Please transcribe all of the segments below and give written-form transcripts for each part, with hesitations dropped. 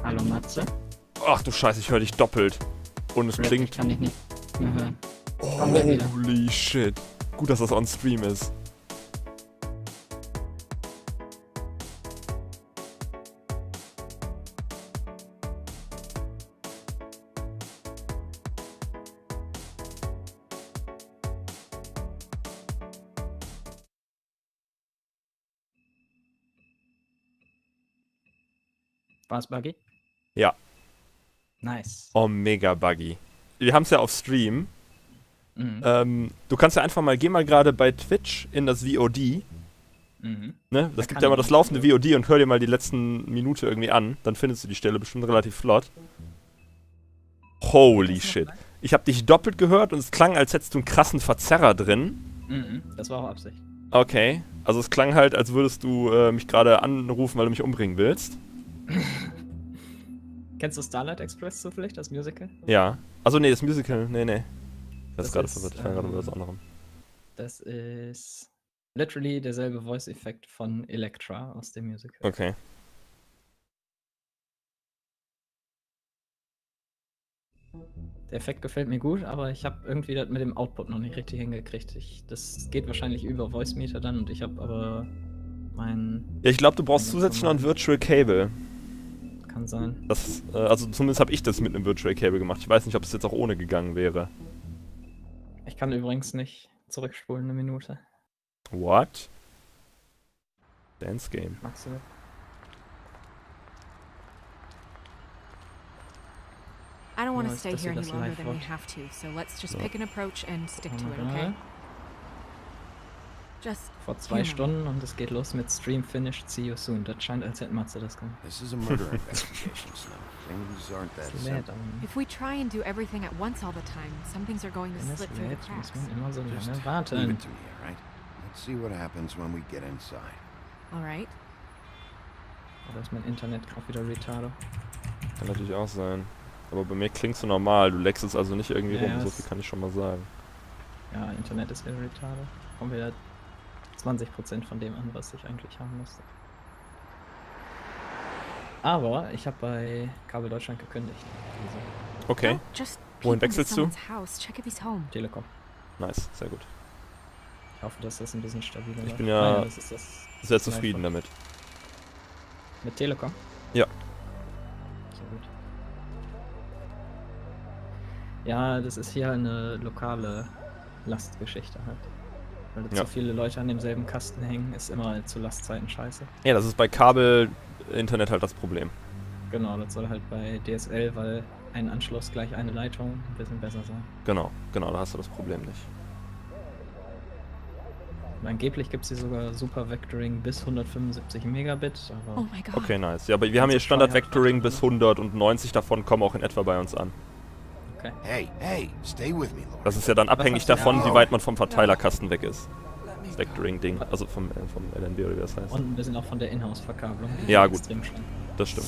Hallo Matze. Ach du Scheiße, ich höre dich doppelt. Und es klingt... Ich kann dich nicht mehr hören. Holy shit. Gut, dass das on Stream ist. War es buggy? Ja. Nice. Oh, mega buggy. Wir haben es ja auf Stream. Mhm. Du kannst ja einfach mal, geh mal gerade bei Twitch in das VOD. Mhm. Ne? Das gibt ja immer das laufende VOD und hör dir mal die letzten Minute irgendwie an. Dann findest du die Stelle bestimmt relativ flott. Holy shit. Ich habe dich doppelt gehört und es klang, als hättest du einen krassen Verzerrer drin. Mhm. Das war auch Absicht. Okay. Also es klang halt, als würdest du mich gerade anrufen, weil du mich umbringen willst. Kennst du Starlight Express zufällig, das Musical? Ja. Also nee, das Musical, nee. Das ist gerade ist, verwirrt, ich war gerade über das andere. Das ist literally derselbe Voice-Effekt von Elektra aus dem Musical. Okay. Der Effekt gefällt mir gut, aber ich habe irgendwie das mit dem Output noch nicht richtig hingekriegt. Das geht wahrscheinlich über Voice Meter dann und ich habe aber mein... Ja, ich glaube, du brauchst zusätzlich noch ein Virtual Cable. Kann sein. Das, also zumindest habe ich das mit einem Virtual Cable gemacht. Ich weiß nicht, ob es jetzt auch ohne gegangen wäre. Ich kann übrigens nicht zurückspulen eine Minute. What? Dance Game. Magst du das? I don't want to Nice, stay dass here ihr any das longer live than we wollt. have to, so let's just pick an approach and stick to it, Mhm. okay? Just Vor 2 humor me. Stunden und es geht los mit Stream finished, see you soon. Das scheint, als hätte Matze das gemacht. This is a murder investigation, Slim. Things aren't that Es simple. lädt an. If we try and do everything at once all the time, some things are going to Wenn es slip through the lädt, muss cracks. man immer so Just lange leave warten. it to me, all right? Let's see what happens when we get inside. All right. Oder ist mein Internet auch wieder retardo? Kann natürlich auch sein. Aber bei mir klingst du normal. Du leckst es also nicht irgendwie Ja, rum. So es- viel kann ich schon mal sagen. Ja, Internet ist wieder retardo. Kommen wieder 20% von dem an, was ich eigentlich haben musste. Aber ich habe bei Kabel Deutschland gekündigt. Also Okay. Don't just Wohin peek into wechselst du? someone's house. Check if he's home. Telekom. Nice. Sehr gut. Ich hoffe, dass das ein bisschen stabiler Ich läuft. bin ja das ist das sehr zufrieden damit. mit Telekom? Ja. Sehr gut. Ja, das ist hier eine lokale Lastgeschichte halt. Weil da Ja. zu viele Leute an demselben Kasten hängen, ist immer zu Lastzeiten scheiße. Ja, das ist bei Kabel-Internet halt das Problem. Genau, das soll halt bei DSL, weil ein Anschluss gleich eine Leitung ein bisschen besser sein. Genau, da hast du das Problem nicht. Und angeblich gibt es hier sogar Super Vectoring bis 175 Megabit, aber Oh my god. Okay, nice. Ja, aber wir haben hier Standard-Vectoring bis 100 und 90 davon kommen auch in etwa bei uns an. okay. Hey, stay with me, Lord. Das ist ja dann abhängig hast du davon, denn? wie weit man vom Verteilerkasten weg ist. Das Vectoring-Ding, also vom LNB oder wie das heißt. Und ein bisschen auch von der Inhouse-Verkabelung. die Ja, ist gut. Extrem schlimm. Das stimmt.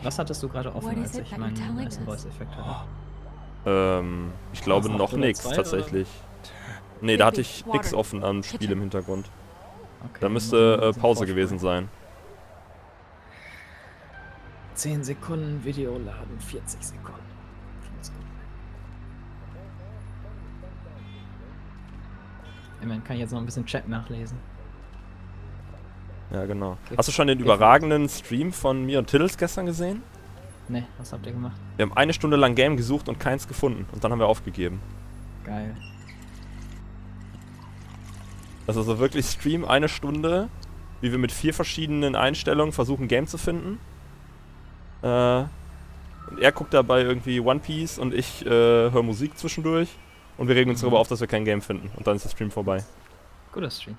Was hattest du gerade offen, What is als it ich that you're meinen telling ersten us? Voice-Effekt hatte? Ich glaube Was, noch 8 oder nichts 2 tatsächlich. Nee, da hatte ich nix offen am Spiel im Hintergrund. Okay, Da dann müsste muss ich ein bisschen Pause vorspulen. gewesen sein. 10 Sekunden Video laden, 40 Sekunden. Find's gut. Immerhin kann ich jetzt noch ein bisschen Chat nachlesen. Ja, genau. Okay. Hast du schon den Okay. überragenden Stream von mir und Tiddles gestern gesehen? Ne, was habt ihr gemacht? Wir haben 1 Stunde lang Game gesucht und keins gefunden. Und dann haben wir aufgegeben. Geil. Das ist also wirklich Stream 1 Stunde, wie wir mit 4 verschiedenen Einstellungen versuchen Game zu finden. Und er guckt dabei irgendwie One Piece und ich höre Musik zwischendurch. Und wir regen uns darüber auf, dass wir kein Game finden. Und dann ist der Stream vorbei. Guter Stream.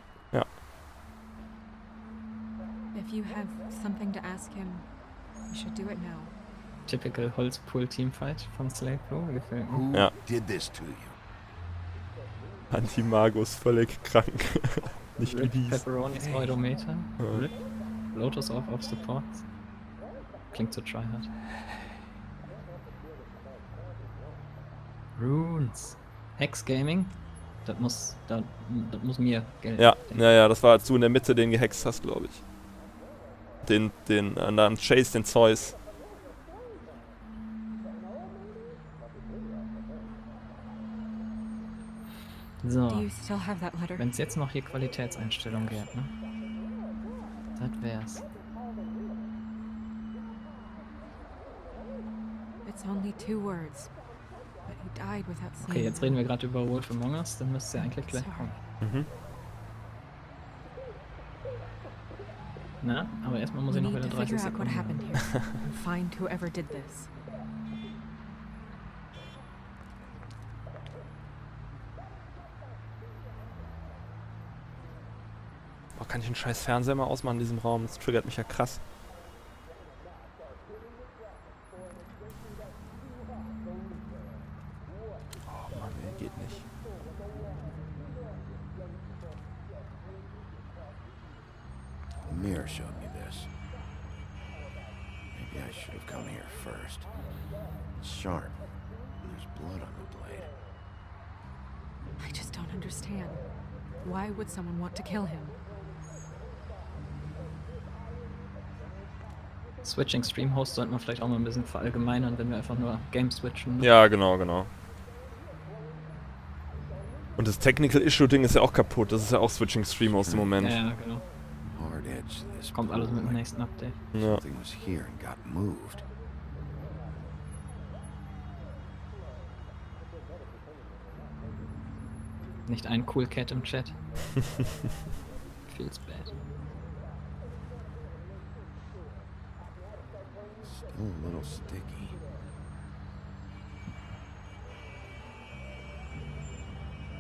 If you have something to ask him, you should do it now. Typical Holzpool-Teamfight von Slave Pro. Gefällt mir. Who Ja. did this to you? Antimagus völlig krank. Nicht wie Rip dies. Pepperonis Oidometer. Ja. Rip. Lotus auf Supports. Klingt so tryhard. Runes. Hex Gaming. Das muss mir Geld. Ja, das war, als du in der Mitte den gehext hast, glaube ich. den anderen Chase, den Zeus. So, Do you still have that letter? wenn es jetzt noch hier Qualitätseinstellungen gäbe, ne? Das wär's. It's only 2 words. But he died without saying. Okay, jetzt reden wir gerade über Wolf Among Us, dann müsste ja eigentlich gleich kommen. Mhm. Na, aber erstmal muss We ich noch need wieder to 30 figure out what Sekunden happened haben. here and find whoever did this. Oh, kann ich einen scheiß Fernseher mal ausmachen in diesem Raum? Das triggert mich ja krass. Oh Mann, ey, geht nicht. The mirror showed me this. Maybe I should have come here first. It's sharp. There's blood on the blade. I just don't understand. Why would someone want to kill him? Switching Stream Host sollten wir vielleicht auch mal ein bisschen verallgemeinern, wenn wir einfach nur Game switchen. Ne? Ja, genau, genau. Und das Technical Issue-Ding ist ja auch kaputt. Das ist ja auch Switching Stream aus dem Moment. Ja, genau. Hard edge to this. Kommt alles mit dem like nächsten Update. Ja. something was here and got moved. Nicht ein Cool Cat im Chat. Feels bad. Still a little sticky.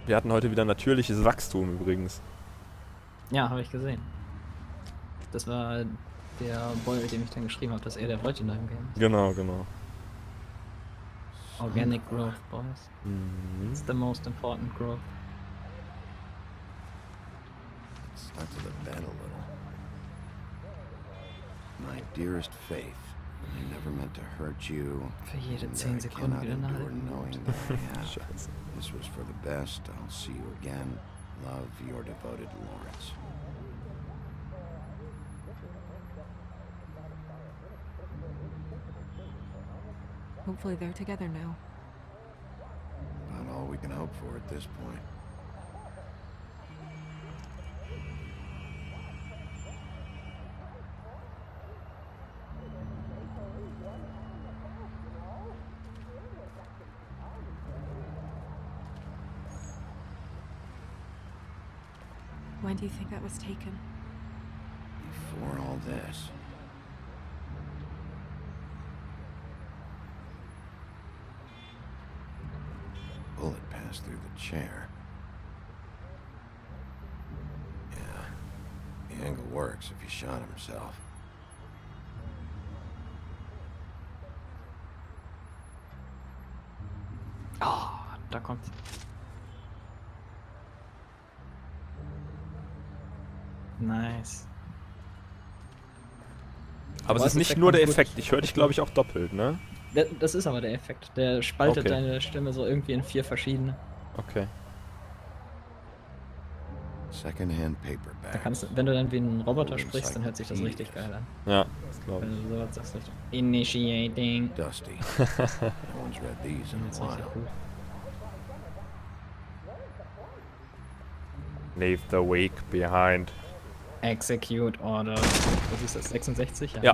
Wir hatten heute wieder natürliches Wachstum übrigens. Ja, habe ich gesehen. Das war der Boy, mit dem ich dann geschrieben habe, dass er der wollte in deinem Game. Genau, genau. Organic growth, boys. Mhm. It's the most important growth. Stuck to the bed a little. My dearest Faith, I never meant to hurt you. Für jede and 10 I Sekunden cannot wieder eine endure halbe knowing Minute. that I have. Scheiße. This was for the best. I'll see you again. Love, your devoted Lawrence. Hopefully they're together now. About all we can hope for at this point. When do you think that was taken? Before all this. Bullet passed through the chair. Yeah, the angle works if he shot himself. Oh, da kommt's. Nice. Aber es ist nicht nur der Effekt. Ich höre dich, glaube ich, auch doppelt, ne? Das ist aber der Effekt. Der spaltet Okay. deine Stimme so irgendwie in 4 verschiedene. Okay. Secondhand Da paperback. kannst du, wenn du dann wie ein Roboter sprichst, dann hört sich das richtig geil an. Ja, das glaube Wenn ich. du sowas sagst, richtig. Initiating. Dusty. No one's read these in Das ist a richtig while. cool. Leave the weak behind. Execute Order. Was ist das? 66? Ja.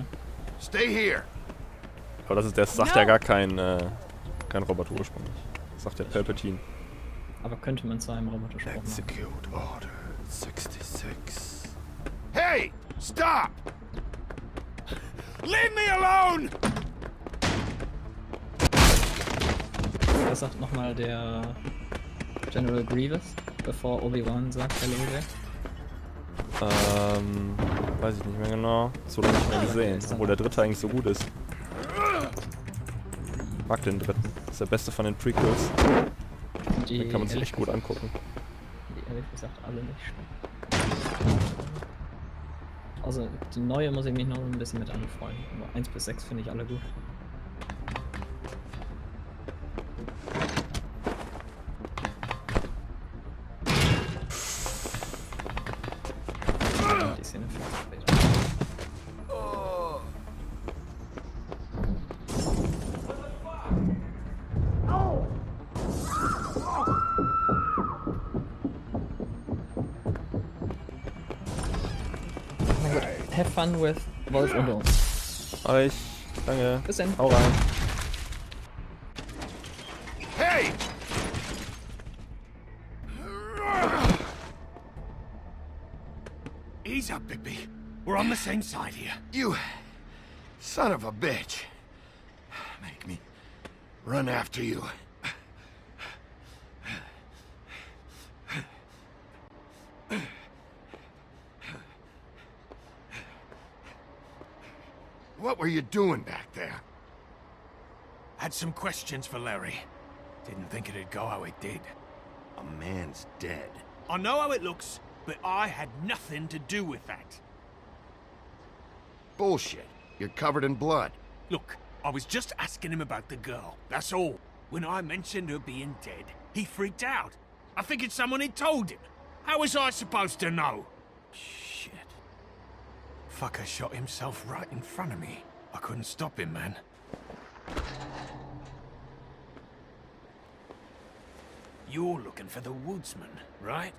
Stay here. Aber das sagt ja gar kein Roboter ursprünglich. Das sagt der Palpatine. Aber könnte man zu einem Roboterspruch machen. Execute Order 66. Hey! Stop! Leave me alone! Was sagt nochmal der General Grievous, bevor Obi-Wan sagt Hello there? Weiß ich nicht mehr genau. Das wurde nicht mehr gesehen, obwohl der dritte eigentlich so gut ist. Ich mag den dritten. Das ist der beste von den Prequels. Die Den kann man sich ehrlich echt gut gesagt- angucken. Die ehrlich gesagt alle nicht schlecht. Also die neue muss ich mich noch ein bisschen mit anfreunden. Aber 1 bis 6 finde ich alle gut. Die Szene für später. fun with Wolf und uns. Euch. Danke. Bis dann. Hau rein. Hey! Ease up, Bigby. We're on the same side here. You son of a bitch. Make me run after you. What were you doing back there? Had some questions for Larry. Didn't think it'd go how it did. A man's dead. I know how it looks, but I had nothing to do with that. Bullshit. You're covered in blood. Look, I was just asking him about the girl, that's all. When I mentioned her being dead, he freaked out. I figured someone had told him. How was I supposed to know? Shit. Fucker shot himself right in front of me. I couldn't stop him, man. You're looking for the woodsman, right?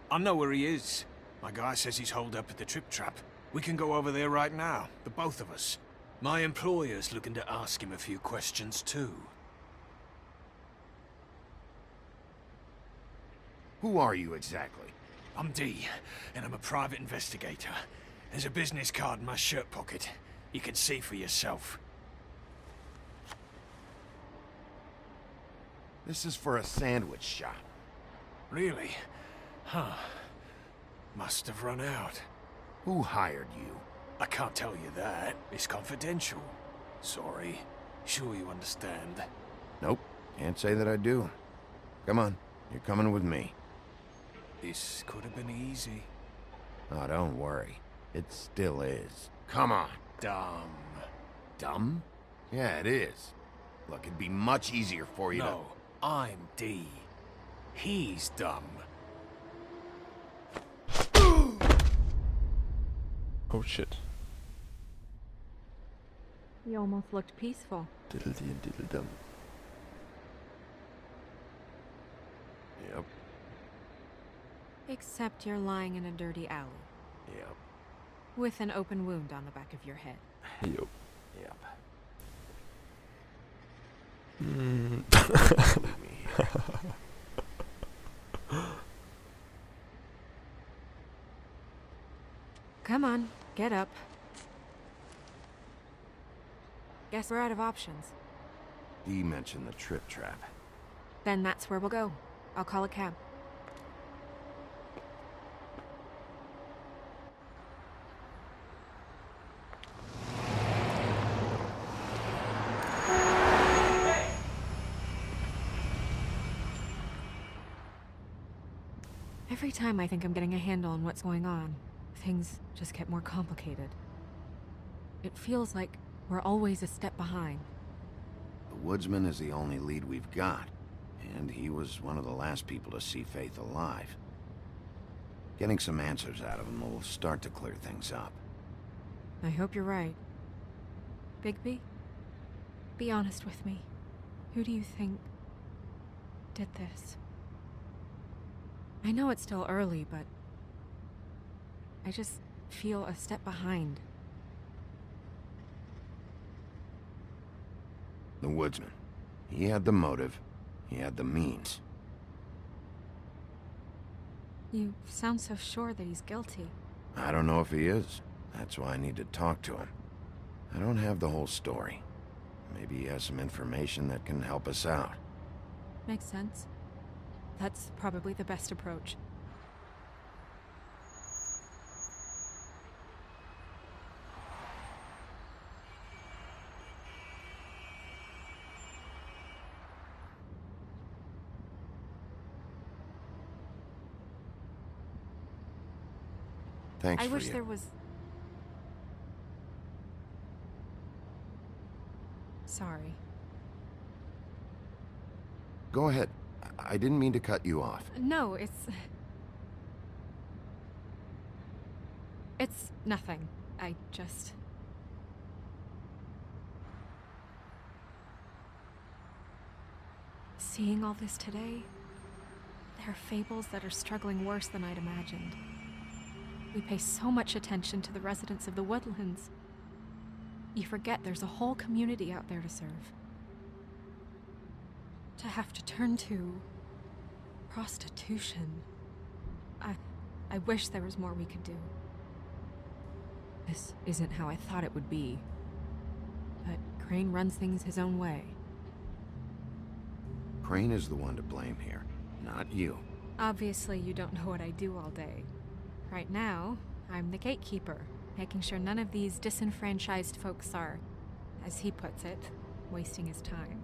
I know where he is. My guy says he's holed up at the Trip Trap. We can go over there right now, the both of us. My employer's looking to ask him a few questions too. Who are you exactly? I'm D, and I'm a private investigator. There's a business card in my shirt pocket. You can see for yourself. This is for a sandwich shop. Really? Huh. Must have run out. Who hired you? I can't tell you that. It's confidential. Sorry. Sure you understand. Nope. Can't say that I do. Come on. You're coming with me. This could have been easy. Oh, don't worry. It still is. Come on. Dumb. Dumb? Yeah, it is. Look, it'd be much easier for you No, I'm D. He's dumb. Oh shit. You almost looked peaceful. Diddle-dee and diddle-dum. Yep. Except you're lying in a dirty alley. Yep. With an open wound on the back of your head. Yo. Yep. Come on, get up. Guess we're out of options. Dee mentioned the Trip Trap. Then that's where we'll go. I'll call a cab. Every time I think I'm getting a handle on what's going on, things just get more complicated. It feels like we're always a step behind. The woodsman is the only lead we've got, and he was one of the last people to see Faith alive. Getting some answers out of him will start to clear things up. I hope you're right. Bigby, be honest with me. Who do you think did this? I know it's still early, but I just feel a step behind. The woodsman. He had the motive. He had the means. You sound so sure that he's guilty. I don't know if he is. That's why I need to talk to him. I don't have the whole story. Maybe he has some information that can help us out. Makes sense. That's probably the best approach. Thanks I for wish you. there was... Sorry. Go ahead. I didn't mean to cut you off. No, it's nothing. I just... Seeing all this today, there are fables that are struggling worse than I'd imagined. We pay so much attention to the residents of the woodlands. You forget there's a whole community out there to serve. To have to turn to prostitution. I wish there was more we could do. This isn't how I thought it would be. But Crane runs things his own way. Crane is the one to blame here, not you. Obviously, you don't know what I do all day. Right now, I'm the gatekeeper, making sure none of these disenfranchised folks are, as he puts it, wasting his time.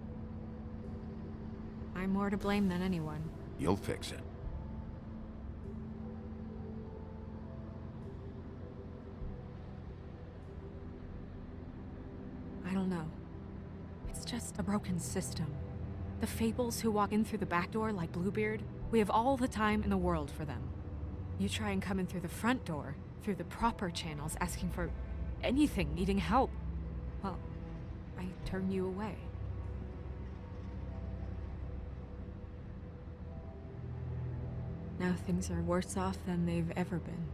I'm more to blame than anyone. You'll fix it. I don't know. It's just a broken system. The fables who walk in through the back door like Bluebeard, we have all the time in the world for them. You try and come in through the front door, through the proper channels, asking for anything, needing help. Well, I turn you away. Now things are worse off than they've ever been.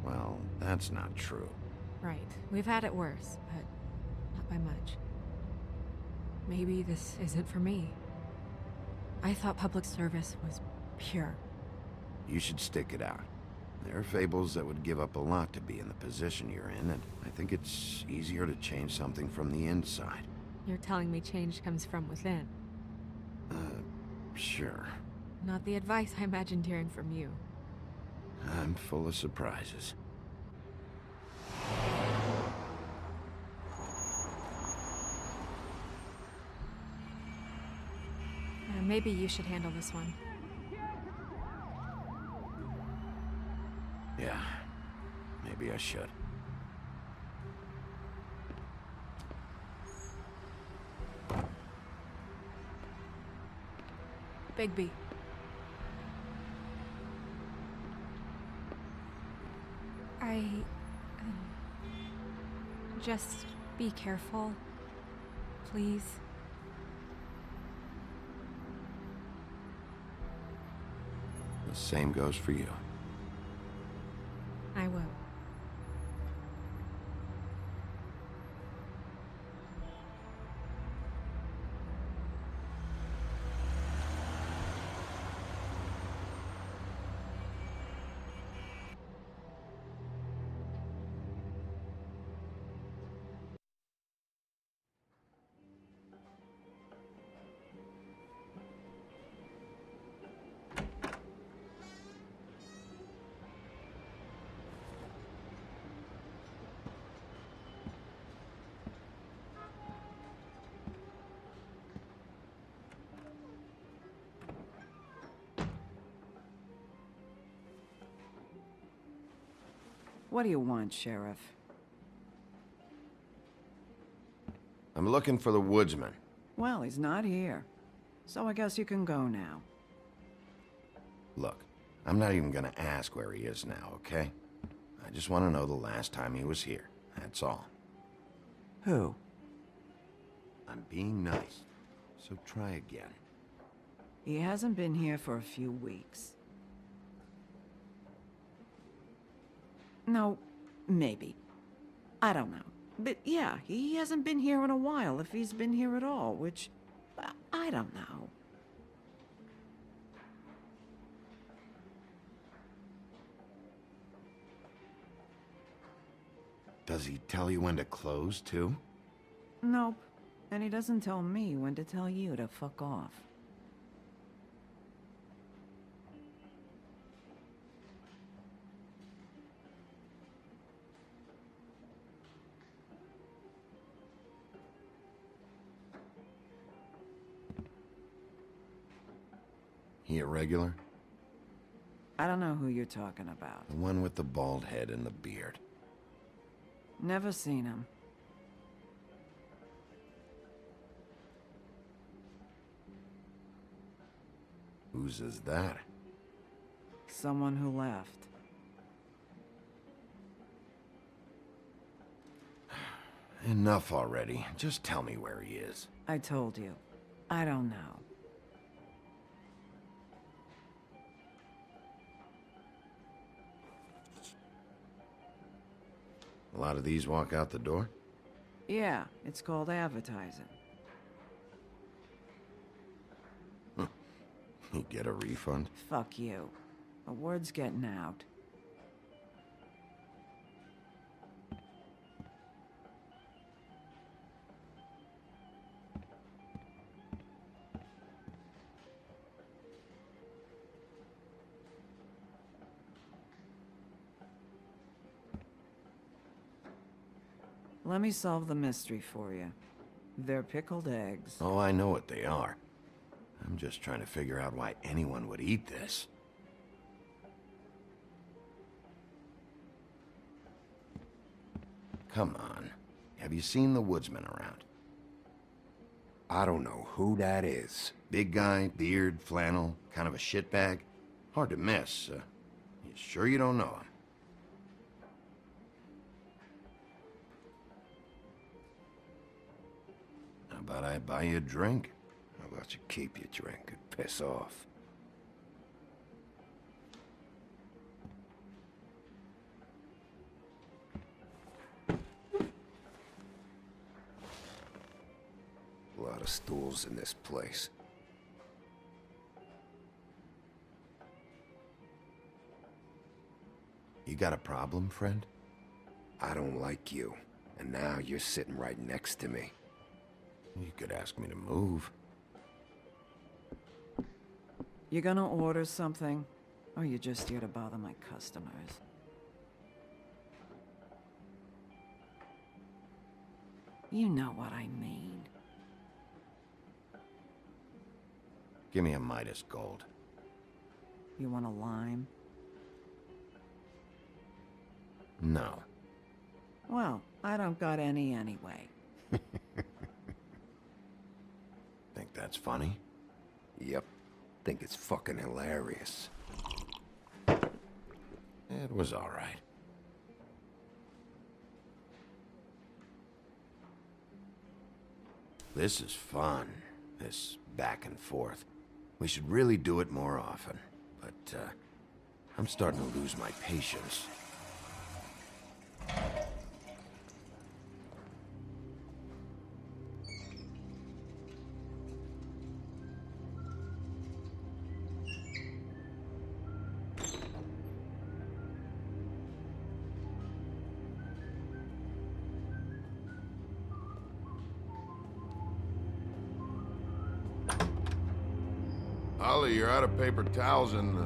Well, that's not true. Right. We've had it worse, but not by much. Maybe this isn't for me. I thought public service was pure. You should stick it out. There are fables that would give up a lot to be in the position you're in, and I think it's easier to change something from the inside. You're telling me change comes from within. Sure. Not the advice I imagined hearing from you. I'm full of surprises. Maybe you should handle this one. Yeah, maybe I should. Bigby. Just be careful, please. The same goes for you. I will. What do you want, Sheriff? I'm looking for the woodsman. Well, he's not here. So I guess you can go now. Look, I'm not even gonna ask where he is now, okay? I just want to know the last time he was here. That's all. Who? I'm being nice, so try again. He hasn't been here for a few weeks. No, maybe. I don't know. But yeah, he hasn't been here in a while, if he's been here at all, which... I don't know. Does he tell you when to close, too? Nope. And he doesn't tell me when to tell you to fuck off. He a regular? I don't know who you're talking about. The one with the bald head and the beard. Never seen him. Whose is that? Someone who left. Enough already. Just tell me where he is. I told you. I don't know. A lot of these walk out the door? Yeah, it's called advertising. You get a refund? Fuck you. The word's getting out. Let me solve the mystery for you. They're pickled eggs. Oh, I know what they are. I'm just trying to figure out why anyone would eat this. Come on. Have you seen the woodsman around? I don't know who that is. Big guy, beard, flannel, kind of a shitbag. Hard to miss. You sure you don't know him? How about I buy you a drink? How about you keep your drink and piss off? A lot of stools in this place. You got a problem, friend? I don't like you, and now you're sitting right next to me. You could ask me to move. You gonna order something? Or you just here to bother my customers? You know what I mean. Give me a Midas Gold. You want a lime? No. Well, I don't got any anyway. Think that's funny? Yep. Think it's fucking hilarious. It was all right. This is fun, this back and forth. We should really do it more often, but I'm starting to lose my patience. Ollie, you're out of paper towels and,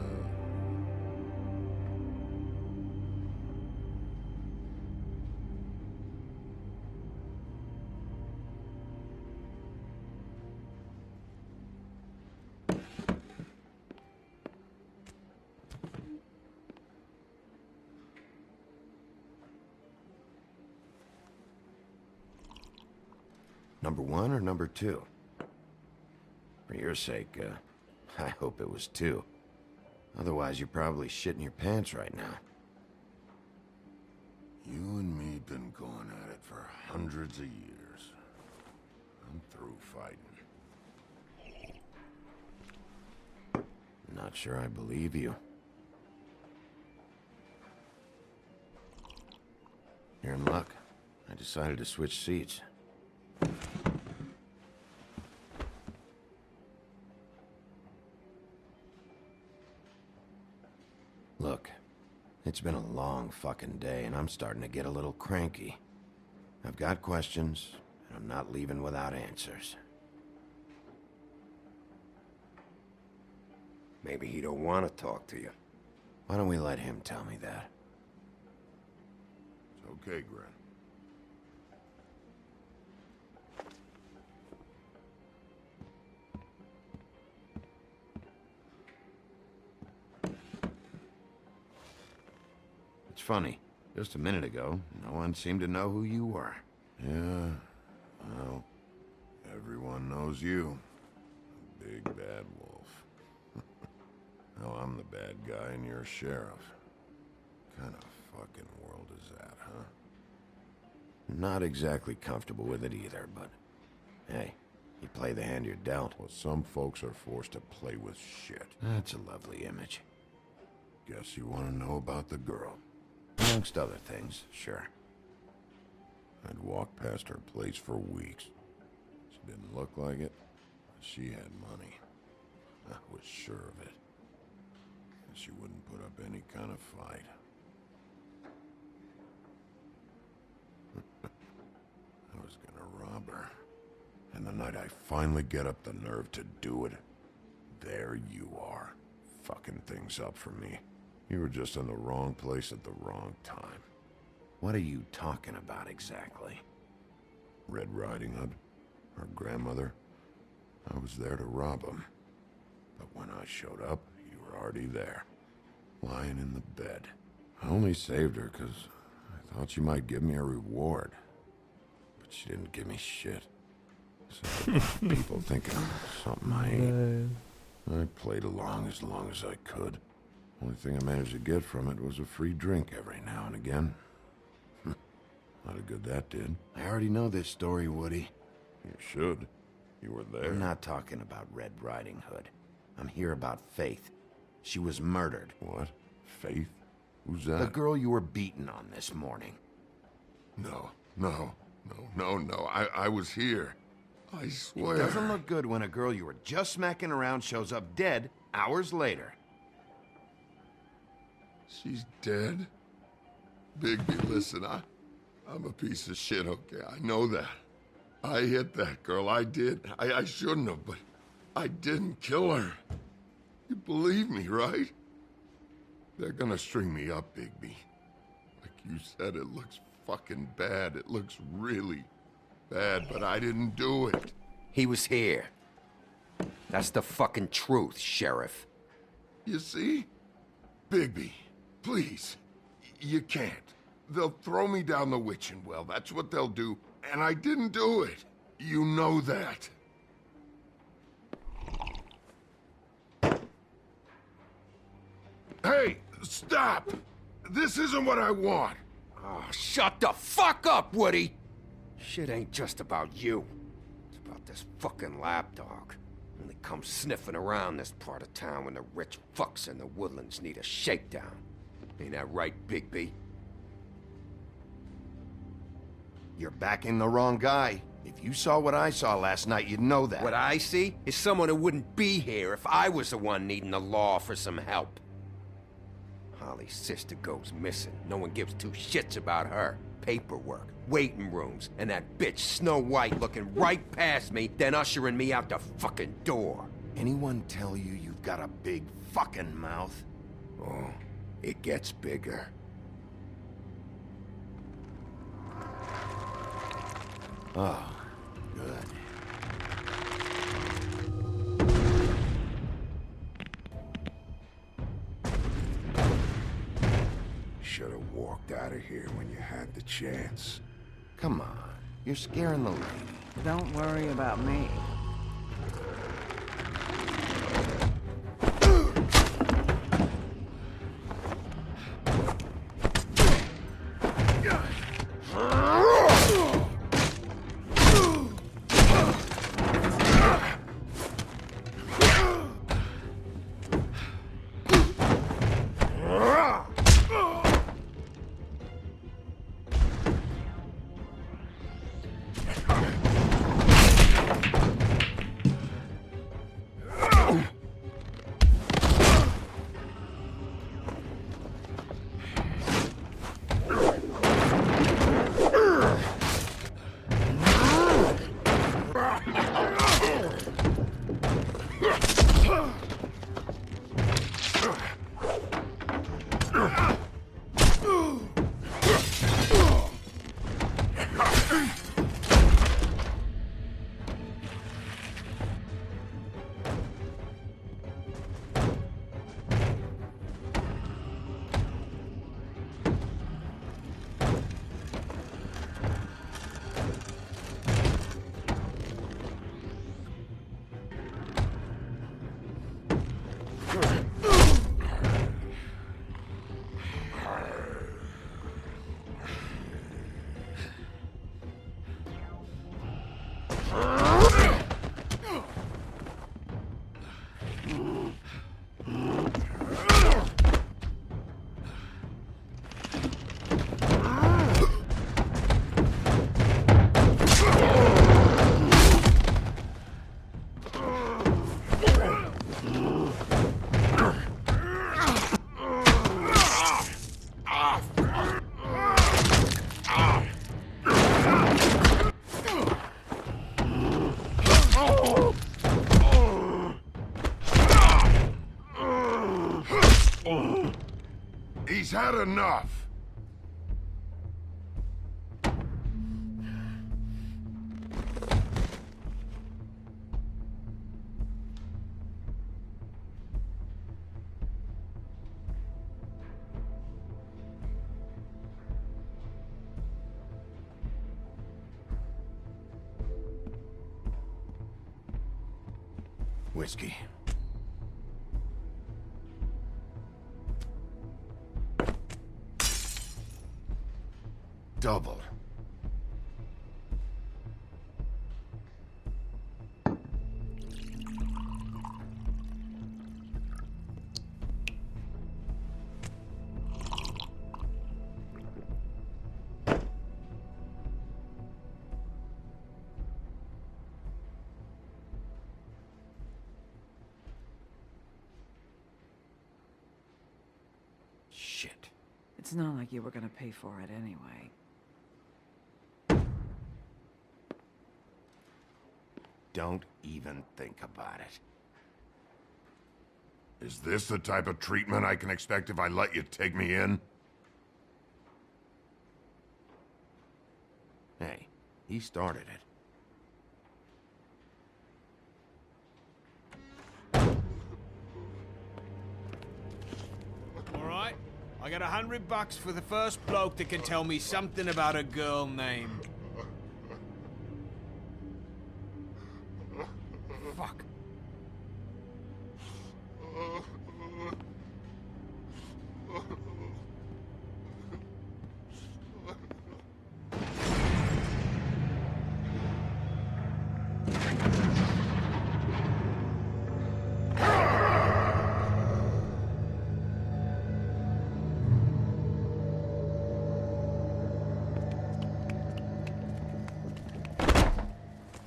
Number 1 or number 2? For your sake, I hope it was 2. Otherwise, you're probably shitting your pants right now. you and me been going at it for hundreds of years. I'm through fighting. Not sure I believe you. You're in luck. I decided to switch seats. Look, it's been a long fucking day, and I'm starting to get a little cranky. I've got questions, and I'm not leaving without answers. Maybe he don't want to talk to you. Why don't we let him tell me that? It's okay, Gren. It's funny. Just a minute ago, no one seemed to know who you were. Yeah, well, everyone knows you. The big bad wolf. Now I'm the bad guy and you're a sheriff. Kind of fucking world is that, huh? Not exactly comfortable with it either, but hey, you play the hand you're dealt. Well, some folks are forced to play with shit. That's a lovely image. Guess you want to know about the girl. Amongst other things, sure. walked past her place for weeks. She didn't look like it. She had money. I was sure of it. And she wouldn't put up any kind of fight. I was gonna rob her. And the night I finally get up the nerve to do it, there you are, fucking things up for me. You were just in the wrong place at the wrong time. What are you talking about exactly? Red Riding Hood, her grandmother. I was there to rob him. But when I showed up, you were already there, lying in the bed. I only saved her because I thought she might give me a reward. But she didn't give me shit. So people thinking I'm something I ain't. I played along as I could. Only thing I managed to get from it was a free drink every now and again. Not a good that did. I already know this story, Woody. You should. You were there. I'm not talking about Red Riding Hood. I'm here about Faith. She was murdered. What? Faith? Who's that? The girl you were beaten on this morning. No. I was here. I swear. It doesn't look good when a girl you were just smacking around shows up dead hours later. She's dead? Bigby, listen, I'm a piece of shit, okay? I know that. I hit that girl, I did. I shouldn't have, but I didn't kill her. You believe me, right? They're gonna string me up, Bigby. Like you said, it looks fucking bad. It looks really bad, but I didn't do it. He was here. That's the fucking truth, Sheriff. You see? Bigby, please. You can't. They'll throw me down the witching well. That's what they'll do. And I didn't do it. You know that. Hey, stop! This isn't what I want. Oh, shut the fuck up, Woody! Shit ain't just about you. It's about this fucking lapdog. Only comes sniffing around this part of town when the rich fucks in the woodlands need a shakedown. Ain't that right, Bigby? You're backing the wrong guy. If you saw what I saw last night, you'd know that. What I see is someone who wouldn't be here if I was the one needing the law for some help. Holly's sister goes missing. No one gives two shits about her. Paperwork, waiting rooms, and that bitch Snow White looking right past me, then ushering me out the fucking door. Anyone tell you you've got a big fucking mouth? Oh, it gets bigger. Oh, good. Should have walked out of here when you had the chance. Come on, you're scaring the lady. Don't worry about me. had enough! Whiskey. Double. Shit. It's not like you were gonna pay for it anyway. Don't even think about it. Is this the type of treatment I can expect if I let you take me in? Hey, he started it. All right, I got $100 for the first bloke that can tell me something about a girl named... Fuck.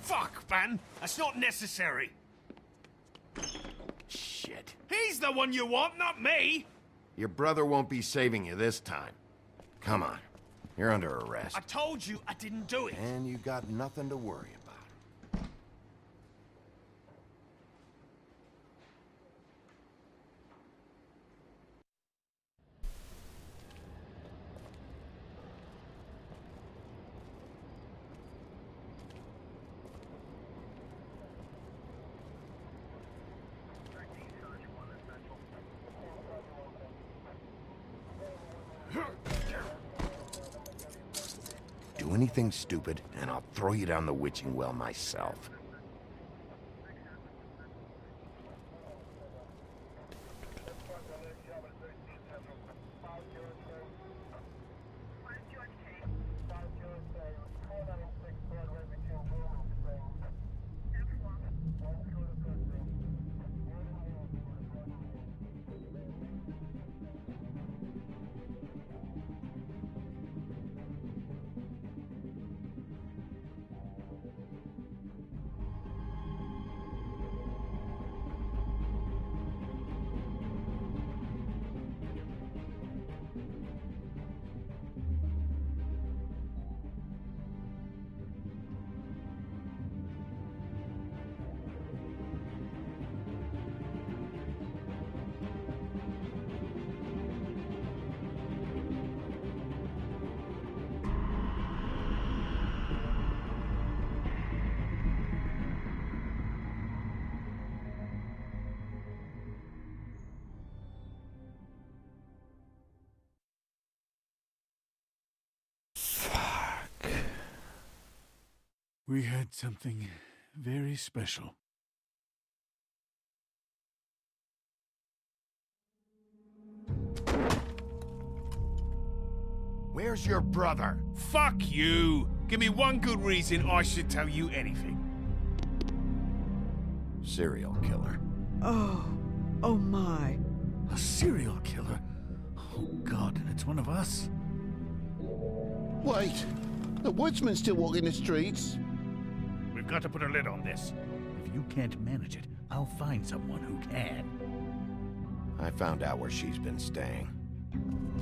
Fuck, man! That's not necessary! Shit. He's the one you want, not me! Your brother won't be saving you this time. Come on. You're under arrest. I told you I didn't do it! And you got nothing to worry about. Do anything stupid, and I'll throw you down the witching well myself. We had something very special. Where's your brother? Fuck you! Give me one good reason I should tell you anything. Serial killer. Oh, oh my. A serial killer? Oh God, and it's one of us? Wait, the woodsman's still walking the streets. We've got to put a lid on this. If you can't manage it, I'll find someone who can. I found out where she's been staying.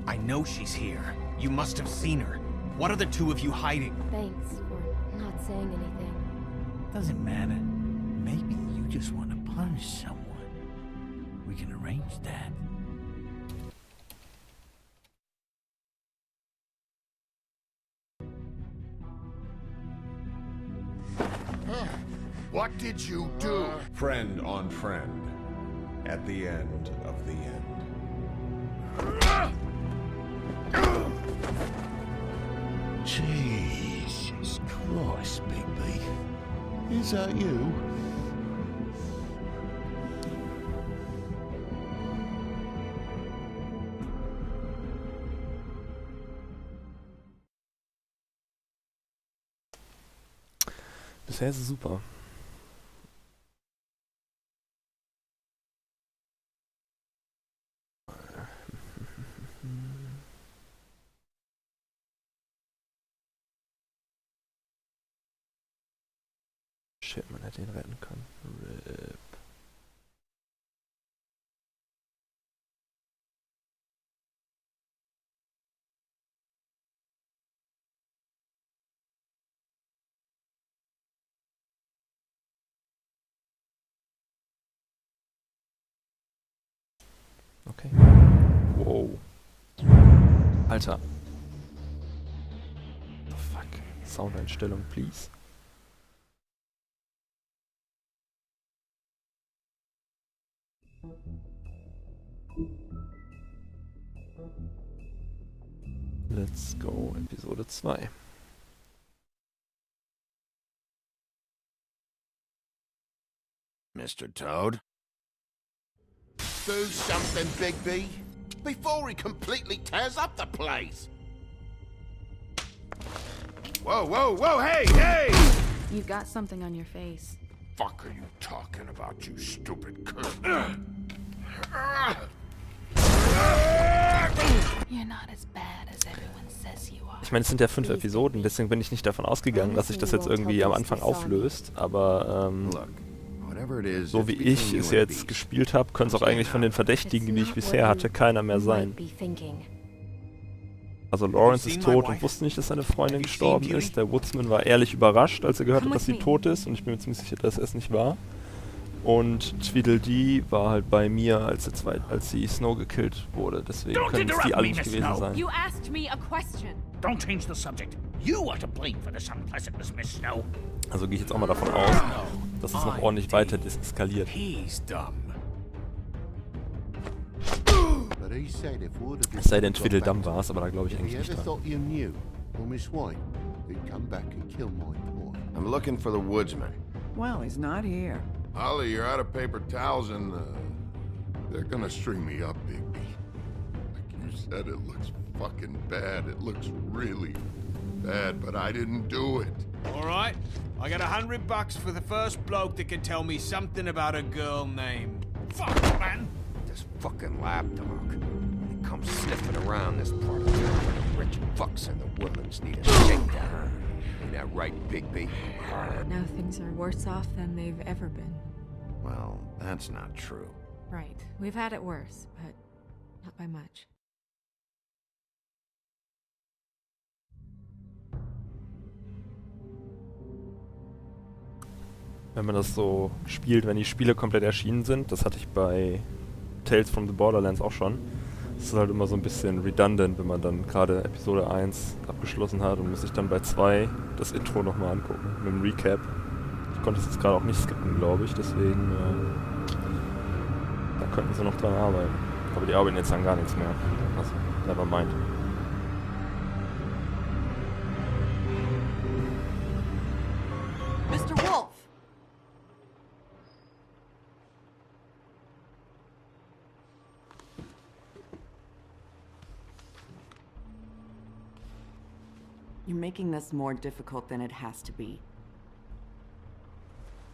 I know she's here. You must have seen her. What are the two of you hiding? Thanks for not saying anything. Doesn't matter. Maybe you just want to punish someone. We can arrange that. What did you do? Friend on friend. At the end of the end. Jesus Christ, Bigby. Is that you? Bisher ist es super. Shit, man hätte ihn retten können. RIP. Okay. Wow. Alter. The fuck? Soundeinstellung, please. Let's go, Episode 2. Mr. Toad? Do something, Bigby, before he completely tears up the place. Whoa, whoa, whoa, hey, hey! You've got something on your face. Fuck are you talking about, you stupid cunt? You're not as bad as everyone says you are. Ich meine, es sind ja 5 Episoden, deswegen bin ich nicht davon ausgegangen, dass sich das jetzt irgendwie am Anfang auflöst, aber so wie ich es jetzt gespielt habe, könnte es auch eigentlich von den Verdächtigen, die ich bisher hatte, keiner mehr sein. Also Lawrence ist tot und wusste nicht, dass seine Freundin gestorben ist. Der Woodsman war ehrlich überrascht, als er gehört hat, dass sie tot ist, und ich bin mir ziemlich sicher, dass er es nicht war. Und Tweedledee war halt bei mir, als die Snow gekillt wurde. Deswegen können es die alle nicht gewesen sein. You asked me a question. Don't change the subject. You are to blame for this unpleasantness, Miss Snow. Also gehe ich jetzt auch mal davon aus, dass es noch ordentlich weiter eskaliert. He's dumb. Es sei denn, Tweedledum war es, aber da glaube ich eigentlich nicht dran. I'm looking for the woodsman. Well, he's not here. Ollie, you're out of paper towels and, they're gonna string me up, Bigby. Like you said, it looks fucking bad. It looks really bad, but I didn't do it. All right, I got $100 for the first bloke that can tell me something about a girl named... Fuck, man! This fucking lapdog. He comes sniffing around this part of town where the rich fucks and the woodlands need a shakedown. Ain't that right, Bigby? Now things are worse off than they've ever been. Well, that's not true. Right. We've had it worse, but not by much. Wenn man das so spielt, wenn die Spiele komplett erschienen sind, das hatte ich bei Tales from the Borderlands auch schon. Es ist halt immer so ein bisschen redundant, wenn man dann gerade Episode 1 abgeschlossen hat und muss sich dann bei 2 das Intro nochmal angucken, mit dem Recap. Ich konnte es jetzt gerade auch nicht skippen, glaube ich, deswegen da könnten sie noch dran arbeiten. Aber die arbeiten jetzt an gar nichts mehr. Also, never mind. Mr. Wolf! You're making this more difficult than it has to be.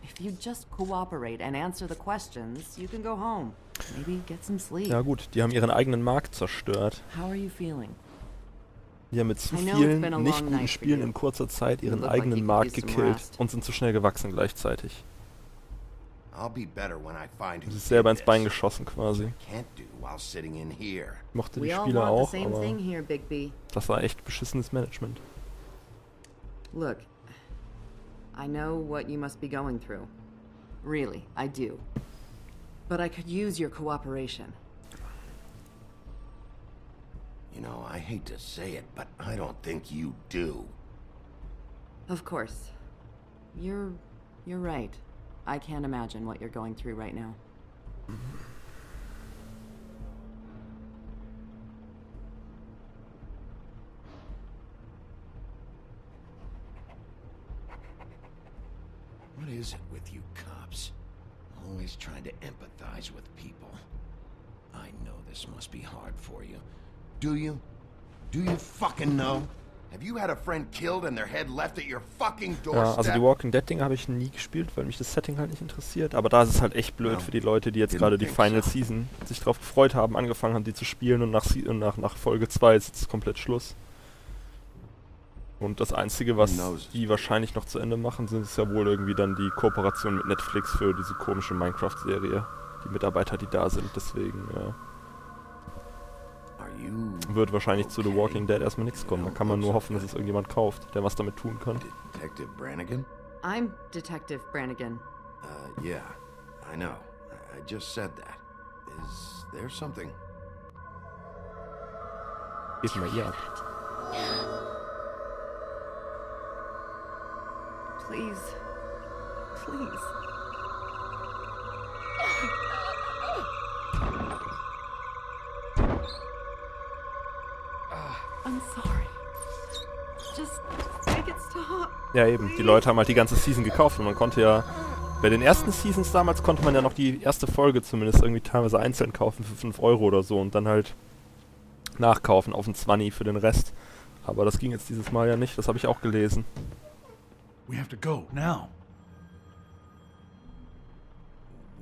If you just cooperate and answer the questions, you can go home. Maybe get some sleep. Ja gut, die haben ihren eigenen Markt zerstört. How are you feeling? Die haben mit zu vielen nicht guten Spielen in kurzer Zeit ihren eigenen Markt gekillt und sind zu schnell gewachsen gleichzeitig. Sie ist selber ins Bein geschossen quasi. Ich mochte die Spieler auch, aber das war echt beschissenes Management. Look, I know what you must be going through. Really, I do. But I could use your cooperation. You know, I hate to say it, but I don't think you do. Of course. You're right. I can't imagine what you're going through right now. What is it with you cops? Always trying to empathize with people. I know this must be hard for you. Do you? Do you fucking know? Have you had a friend killed and their head left at your fucking doorstep? Ja, also die Walking Dead Dinge habe ich nie gespielt, weil mich das Setting halt nicht interessiert. Aber da ist es halt echt blöd für die Leute, die jetzt gerade die Final Season sich drauf gefreut haben, angefangen haben, die zu spielen und nach Folge 2 ist jetzt komplett Schluss. Und das Einzige, was die wahrscheinlich noch zu Ende machen, sind es ja wohl irgendwie dann die Kooperation mit Netflix für diese komische Minecraft-Serie. Die Mitarbeiter, die da sind, deswegen wird wahrscheinlich zu The Walking Dead erstmal nichts kommen. Da kann man nur hoffen, dass es irgendjemand kauft, der was damit tun kann. Detective Brannigan? I'm Detective Brannigan. Yeah, I know. I just said that. Is there something? Geht mal hier ab. Please. Please. I'm sorry. Just make it stop. Ja eben, die Leute haben halt die ganze Season gekauft und man konnte ja, bei den ersten Seasons damals konnte man ja noch die erste Folge zumindest irgendwie teilweise einzeln kaufen für 5 Euro oder so und dann halt nachkaufen auf den 20 für den Rest. Aber das ging jetzt dieses Mal ja nicht, das habe ich auch gelesen. We have to go, now.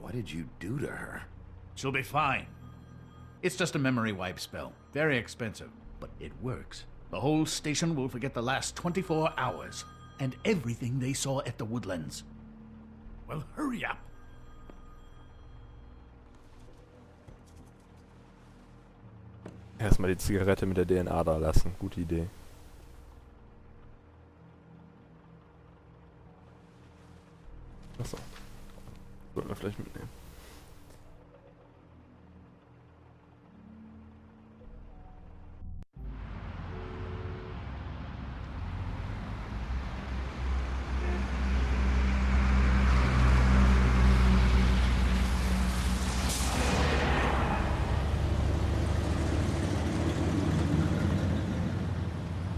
What did you do to her? She'll be fine. It's just a memory wipe spell. Very expensive, but it works. The whole station will forget the last 24 hours and everything they saw at the Woodlands. Well, hurry up. Erstmal die Zigarette mit der DNA da lassen. Gute Idee. Achso. Sollten wir vielleicht mitnehmen.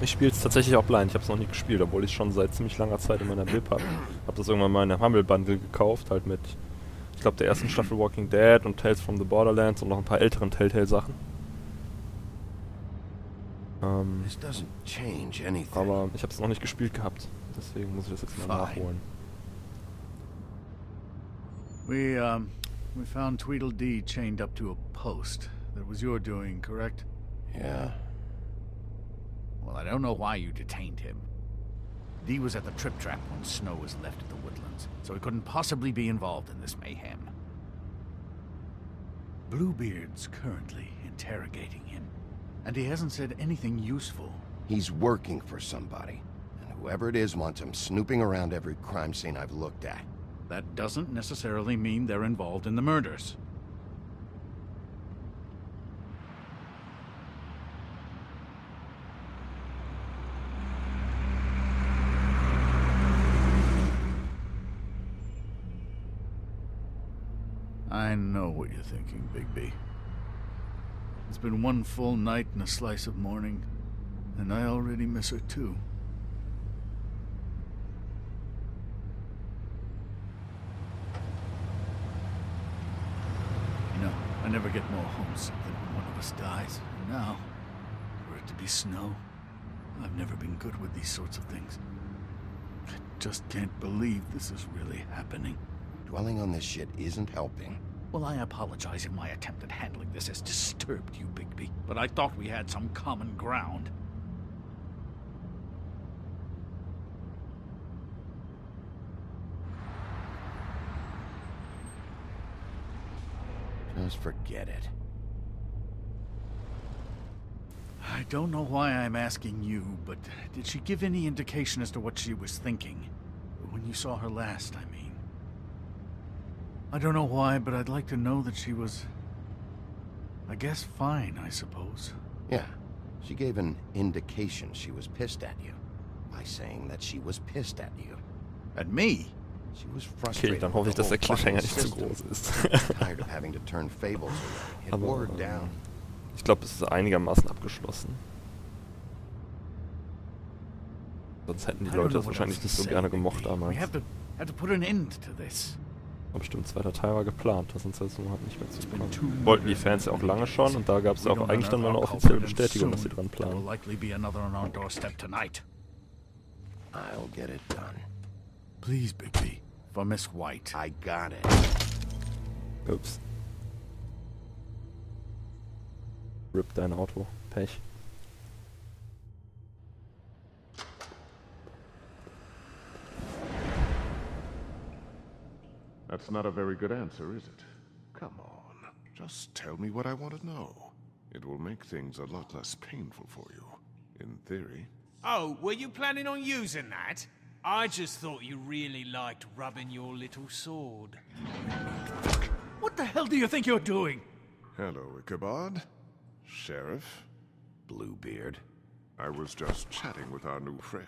Ich spiele es tatsächlich auch blind. Ich habe es noch nie gespielt, obwohl ich schon seit ziemlich langer Zeit in meiner Bib habe. Habe das irgendwann mal in einem Humble Bundle gekauft, halt mit, ich glaube, der ersten Staffel Walking Dead und Tales from the Borderlands und noch ein paar älteren Telltale-Sachen. Aber ich habe es noch nicht gespielt gehabt, deswegen muss ich das jetzt mal nachholen. We found Tweedledee chained up to a post. That was your doing, correct? Yeah. Well, I don't know why you detained him. Dee was at the Trip Trap when Snow was left at the Woodlands, so he couldn't possibly be involved in this mayhem. Bluebeard's currently interrogating him, and he hasn't said anything useful. He's working for somebody, and whoever it is wants him snooping around every crime scene I've looked at. That doesn't necessarily mean they're involved in the murders. I know what you're thinking, Bigby. It's been one full night and a slice of morning, and I already miss her too. You know, I never get more homesick than when one of us dies. And now, for it to be Snow, I've never been good with these sorts of things. I just can't believe this is really happening. Dwelling on this shit isn't helping. Well, I apologize if my attempt at handling this has disturbed you, Bigby, but I thought we had some common ground. Just forget it. I don't know why I'm asking you, but did she give any indication as to what she was thinking? When you saw her last, I mean. I don't know why, but I'd like to know that she was, I guess, fine, I suppose. Yeah, she gave an indication she was pissed at you by saying that she was pissed at you. At me? She was Okay, frustrated. dann hoffe ich, dass der with the whole Cliffhanger nicht zu fucking groß ist. system. Tired of having to turn fables away. It wore her down. Ich glaube, es ist einigermaßen abgeschlossen. Sonst hätten die Leute das wahrscheinlich nicht so gerne gemocht damals. We have to put an end to this. Aber bestimmt, zweiter Teil war geplant, was uns jetzt nur halt nicht mehr zukommt. Wollten die Fans ja auch lange schon und da gab es auch eigentlich dann mal eine offizielle Bestätigung, dass sie dran planen. Likely be another on our doorstep tonight. I'll get it done. Please, Bigby, for Miss White. I got it. Ups. RIP dein Auto. Pech. That's not a very good answer, is it? Come on, just tell me what I want to know. It will make things a lot less painful for you, in theory. Oh, were you planning on using that? I just thought you really liked rubbing your little sword. What the hell do you think you're doing? Hello, Ichabod. Sheriff. Bluebeard. I was just chatting with our new friend.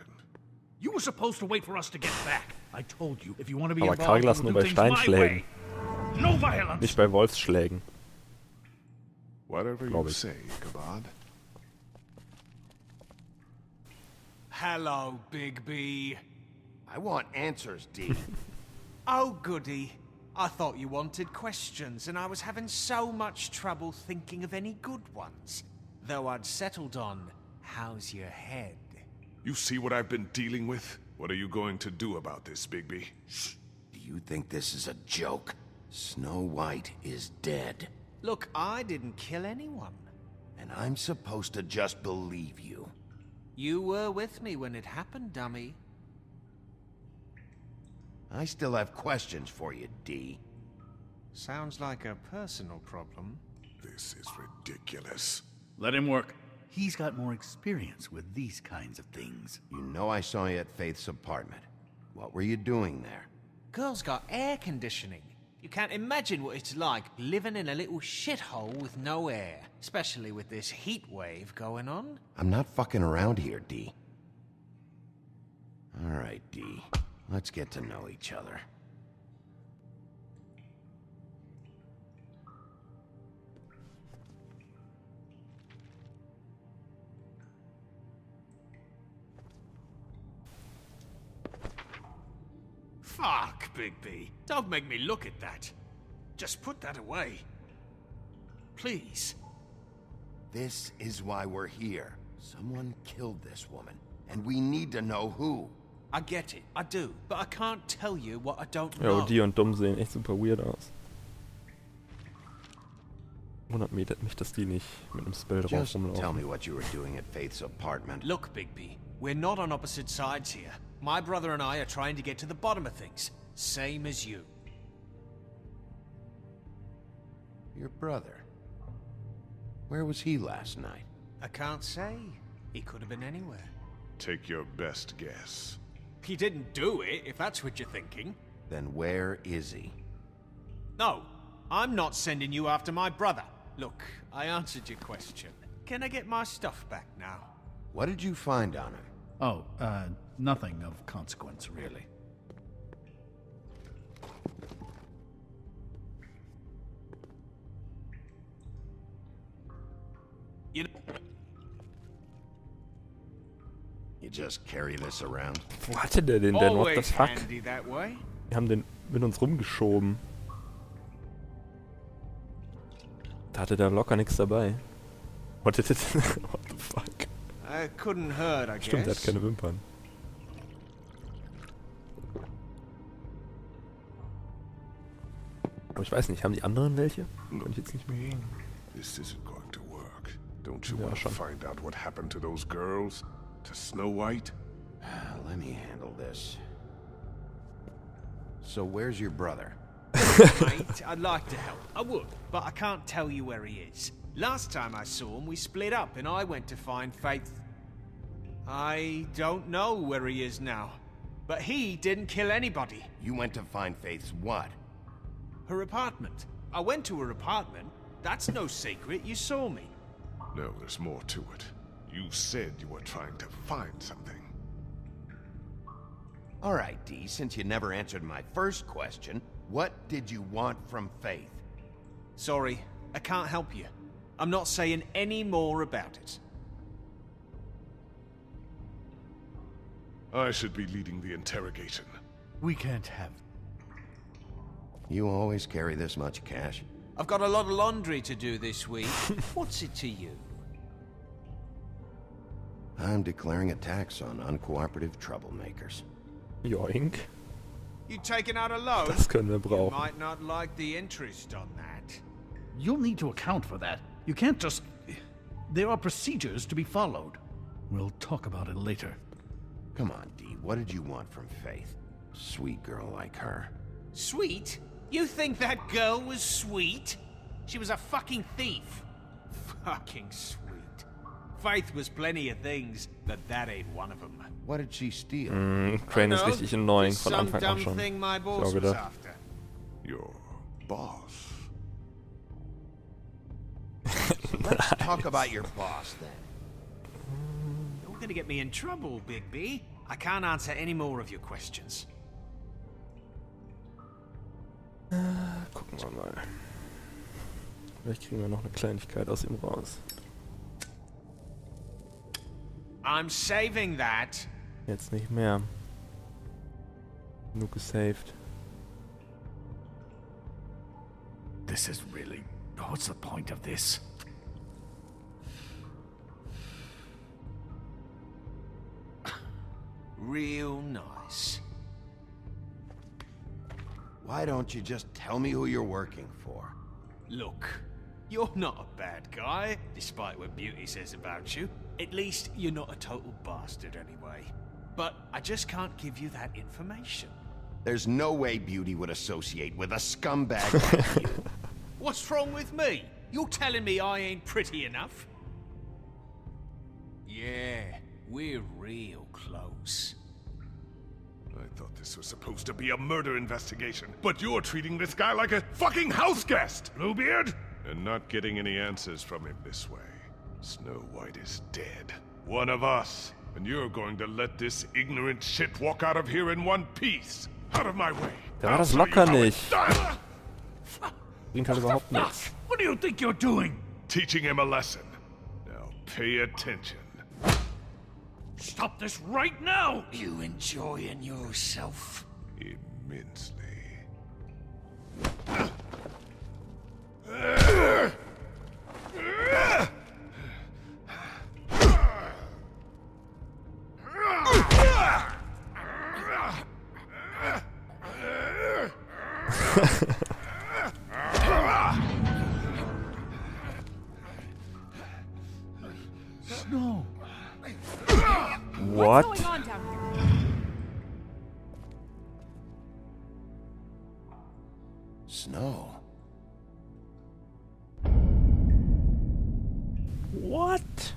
You were supposed to wait for us to get back. I told you, if you want to be Aber involved, Karglas you'll nur do bei things my Steinschlägen. way. No violence. Nicht bei Wolfsschlägen. Whatever you say, Ichabod. Hello, Big B. I want answers, D. Oh, goody. I thought you wanted questions, and I was having so much trouble thinking of any good ones. Though I'd settled on, how's your head? You see what I've been dealing with? What are you going to do about this, Bigby? Shh. Do you think this is a joke? Snow White is dead. Look, I didn't kill anyone. And I'm supposed to just believe you. You were with me when it happened, dummy. I still have questions for you, D. Sounds like a personal problem. This is ridiculous. Let him work. He's got more experience with these kinds of things. You know I saw you at Faith's apartment. What were you doing there? Girl's got air conditioning. You can't imagine what it's like living in a little shithole with no air, especially with this heat wave going on. I'm not fucking around here, D. All right, D. Let's get to know each other. Fuck, Bigby. Don't make me look at that. Just put that away. Please. This is why we're here. Someone killed this woman, and we need to know who. I get it, I do, but I can't tell you what I don't Ja, know. und die und Dumm sehen echt super weird aus. Wundert mich, dass die nicht mit einem Spell drauf Just tell rumlaufen. me what you were doing at Faith's apartment. Look, Bigby, we're not on opposite sides here. My brother and I are trying to get to the bottom of things. Same as you. Your brother. Where was he last night? I can't say. He could have been anywhere. Take your best guess. He didn't do it, if that's what you're thinking. Then where is he? No, I'm not sending you after my brother. Look, I answered your question. Can I get my stuff back now? What did you find on him? Oh, nothing of consequence, really. You just carry this around? Wo hatte der den denn? What the Always fuck? handy that way. Wir haben den mit uns rumgeschoben. Da hatte der locker nichts dabei. What the fuck? Couldn't hurt, I Stimmt, der guess. hat keine Wimpern. Aber ich weiß nicht, haben die anderen welche? Kann ich jetzt nicht mehr. This isn't going to work. Don't you Ja, want to schon. find out what happened to those girls? To Snow White? Let me handle this. So where's your brother? Mate, I'd like to help. I would, but I can't tell you where he is. Last time I saw him, we split up and I went to find Faith. I don't know where he is now. But he didn't kill anybody. You went to find Faith's what? Her apartment. I went to her apartment. That's no secret. You saw me. No, there's more to it. You said you were trying to find something. All right, Dee, since you never answered my first question, what did you want from Faith? Sorry, I can't help you. I'm not saying any more about it. I should be leading the interrogation. We can't have... You always carry this much cash? I've got a lot of laundry to do this week. What's it to you? I'm declaring a tax on uncooperative troublemakers. Yoink. You taking out a loan? Das können wir You brauchen. might not like the interest on that. You'll need to account for that. You can't just... There are procedures to be followed. We'll talk about it later. Come on, Dee, what did you want from Faith? Sweet girl like her. Sweet? You think that girl was sweet? She was a fucking thief. Fucking sweet. Faith was plenty of things, but that ain't one of them. What did she steal? Crane ist richtig annoying von Some Anfang an dumb schon. thing my So boss was gedacht. after. Your boss. Let's talk about your boss, then. You're gonna get me in trouble, Bigby. I can't answer any more of your questions. Gucken wir mal. Vielleicht kriegen wir noch eine Kleinigkeit aus ihm raus. I'm saving that. Jetzt nicht mehr. Genug gesaved. This is really... What's the point of this? Real nice. Why don't you just tell me who you're working for? Look, you're not a bad guy, despite what Beauty says about you. At least you're not a total bastard anyway. But I just can't give you that information. There's no way Beauty would associate with a scumbag like you. What's wrong with me? You're telling me I ain't pretty enough? Yeah, we're real close. I thought this was supposed to be a murder investigation, but you're treating this guy like a fucking house guest, Bluebeard! And not getting any answers from him this way. Snow White is dead. One of us. And you're going to let this ignorant shit walk out of here in one piece. Out of my way. Der war das locker nicht. Bringt halt überhaupt nichts. What do you think you're doing? Teaching him a lesson. Now pay attention. Stop this right now! You enjoying yourself? Immensely. Snow! What? What's going on down here? Snow. What?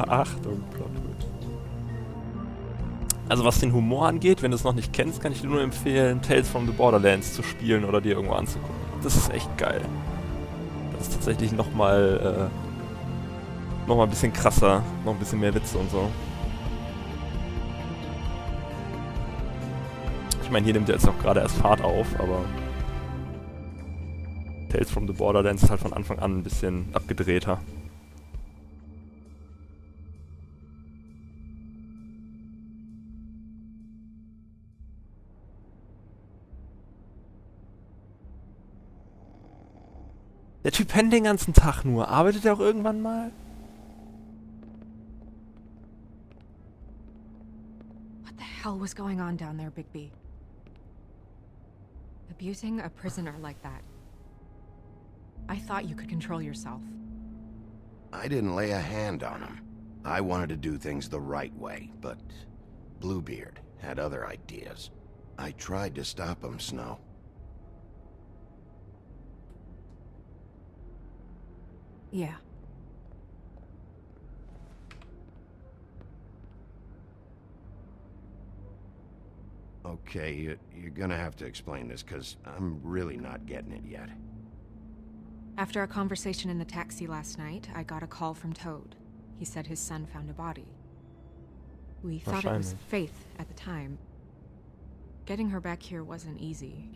Achtung, Plotwitch. Also was den Humor angeht, wenn du es noch nicht kennst, kann ich dir nur empfehlen, Tales from the Borderlands zu spielen oder dir irgendwo anzugucken. Das ist echt geil. Das ist tatsächlich nochmal ein bisschen krasser, noch ein bisschen mehr Witze und so. Ich meine, hier nimmt er jetzt auch gerade erst Fahrt auf, aber Tales from the Borderlands ist halt von Anfang an ein bisschen abgedrehter. Der Typ pennt den ganzen Tag nur. Arbeitet er auch irgendwann mal? What the hell was going on down there, Bigby? Abusing a prisoner like that. I thought you could control yourself. I didn't lay a hand on him. I wanted to do things the right way, but Bluebeard had other ideas. I tried to stop him, Snow. Yeah. Okay, you're gonna have to explain this, because I'm really not getting it yet. After a conversation in the taxi last night, I got a call from Toad. He said his son found a body. We thought it was Faith at the time. Getting her back here wasn't easy,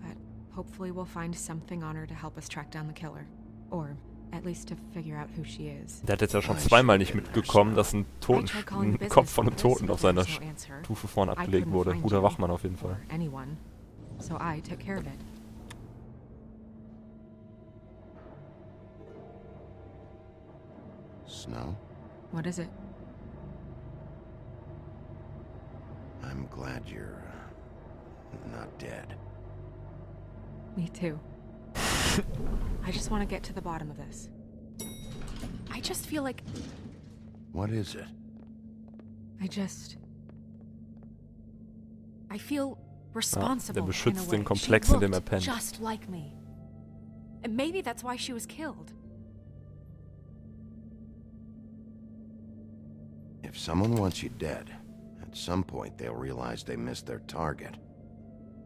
but hopefully we'll find something on her to help us track down the killer. Or at least to figure out who she is. Der hat jetzt ja schon zweimal nicht mitbekommen, dass ein Kopf von einem Toten auf seiner Stufe vorne abgelegt wurde. Guter Wachmann auf jeden Fall. Anyone. So I took care of it. Snow? What is it? I'm glad you're not dead. Me too. I just want to get to the bottom of this. I just feel like... What is it? I feel responsible. Der beschützt den in a way. Komplex, in dem er pennt. Just like me. And maybe that's why she was killed. If someone wants you dead, at some point they'll realize they missed their target.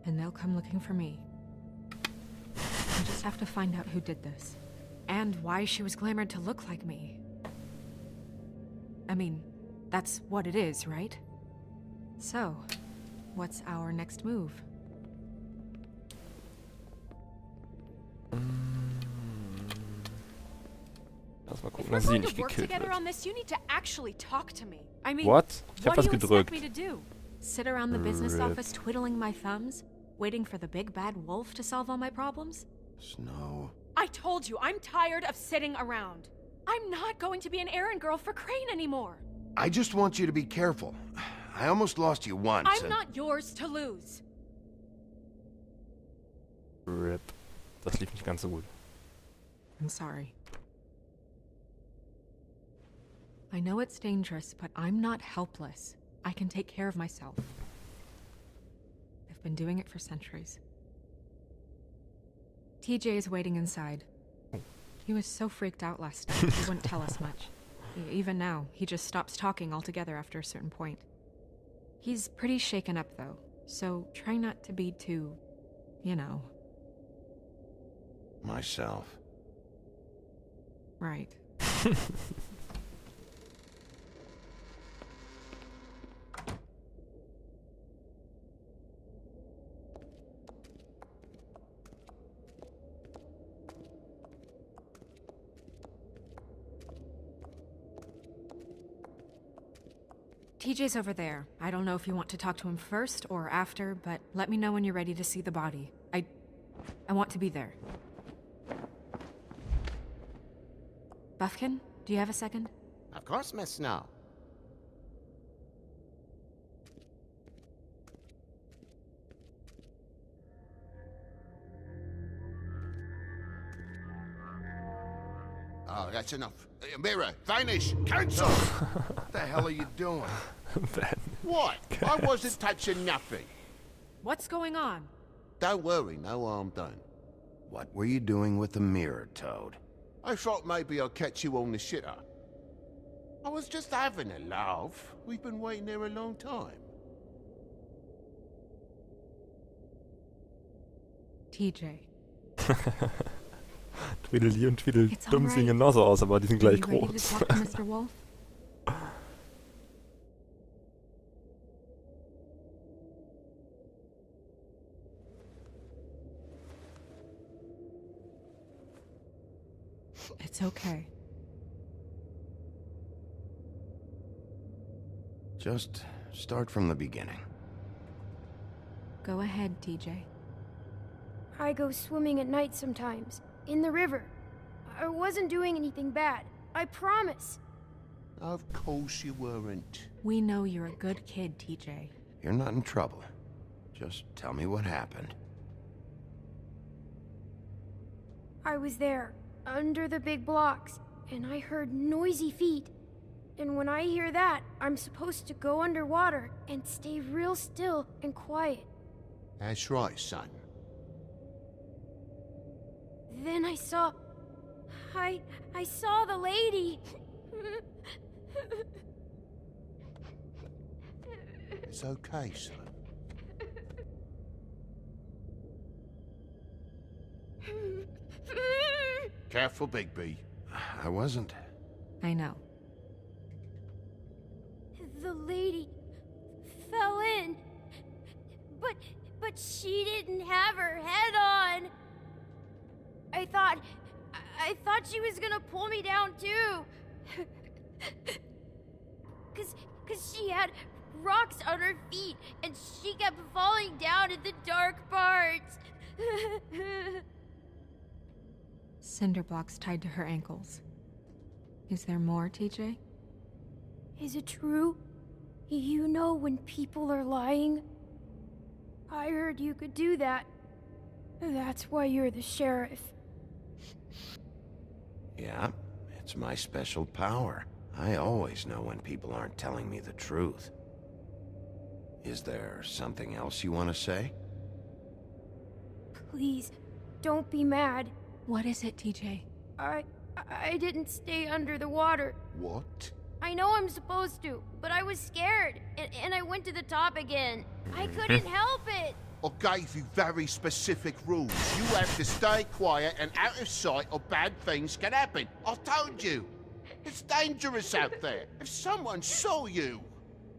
And they'll come looking for me. I just have to find out who did this. And why she was glamored to look like me. I mean, that's what it is, right? So, what's our next move? Lass mal gucken, dass sie nicht gekillt wird. What? Ich hab was gedrückt. Sit around the business office twiddling my thumbs, waiting for the big bad wolf to solve all my problems? Snow. I told you, I'm tired of sitting around. I'm not going to be an errand girl for Crane anymore. I just want you to be careful. I almost lost you once. I'm not yours to lose. RIP. Das lief nicht ganz so gut. I'm sorry. I know it's dangerous, but I'm not helpless. I can take care of myself. I've been doing it for centuries. TJ is waiting inside. He was so freaked out last night, he wouldn't tell us much. Even now, he just stops talking altogether after a certain point. He's pretty shaken up, though, so try not to be too, you know. Myself. Right. TJ's over there. I don't know if you want to talk to him first or after, but let me know when you're ready to see the body. I want to be there. Buffkin, do you have a second? Of course, Miss Snow. Oh, that's enough. Mirror, vanish, cancel! What the hell are you doing? What? I wasn't touching nothing. What's going on? Don't worry, no harm done. What were you doing with the mirror, Toad? I thought maybe I'd catch you on the shitter. I was just having a laugh. We've been waiting there a long time. TJ. Tweedledee und Tweedledum sehen genauso aus, aber die sind gleich groß. Mr. Wolf? It's okay. Just start from the beginning. Go ahead, TJ. I go swimming at night sometimes, in the river. I wasn't doing anything bad, I promise. Of course you weren't. We know you're a good kid, TJ. You're not in trouble. Just tell me what happened. I was there, under the big blocks, and I heard noisy feet. And when I hear that, I'm supposed to go underwater and stay real still and quiet. That's right, son. Then I saw the lady. It's okay, son. Careful, Bigby. I wasn't. I know. The lady fell in. But she didn't have her head on. I thought she was gonna pull me down too. Cause she had rocks on her feet and she kept falling down in the dark parts. Cinder blocks tied to her ankles. Is there more, TJ? Is it true? You know when people are lying? I heard you could do that. That's why you're the sheriff. Yeah, it's my special power. I always know when people aren't telling me the truth. Is there something else you want to say? Please, don't be mad. What is it, TJ? I didn't stay under the water. What? I know I'm supposed to, but I was scared, and I went to the top again. I couldn't help it. I gave you very specific rules. You have to stay quiet and out of sight or bad things can happen. I told you. It's dangerous out there. If someone saw you...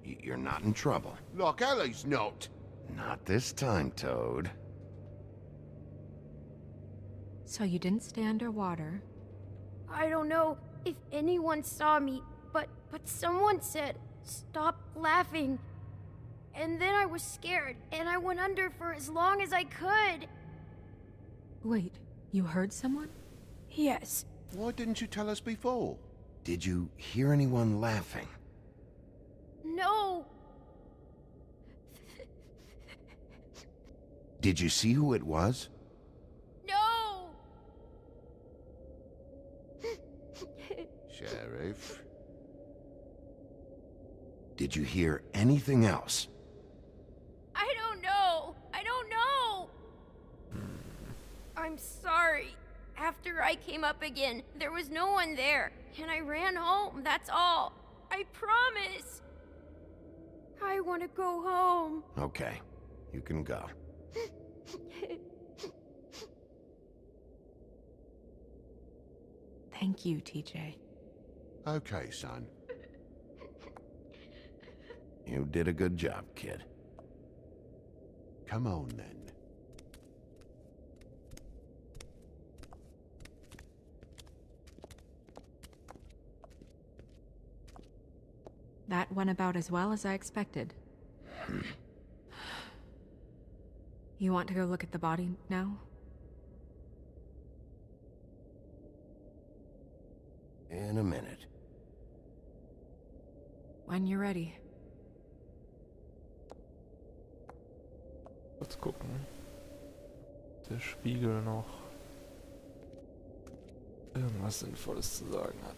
You're not in trouble. Like Ellie's not. Not this time, Toad. So you didn't stay underwater? I don't know if anyone saw me, but someone said, "Stop laughing." And then I was scared, and I went under for as long as I could. Wait, you heard someone? Yes. Why didn't you tell us before? Did you hear anyone laughing? No. Did you see who it was? No. Sheriff? Did you hear anything else? I don't know. I don't know. I'm sorry. After I came up again, there was no one there, and I ran home, that's all. I promise. I want to go home. Okay, you can go. Thank you, TJ. Okay, son. You did a good job, kid. Come on, then. That went about as well as I expected. You want to go look at the body now? In a minute. When you're ready. Kurz gucken. Der Spiegel noch irgendwas Sinnvolles zu sagen hat.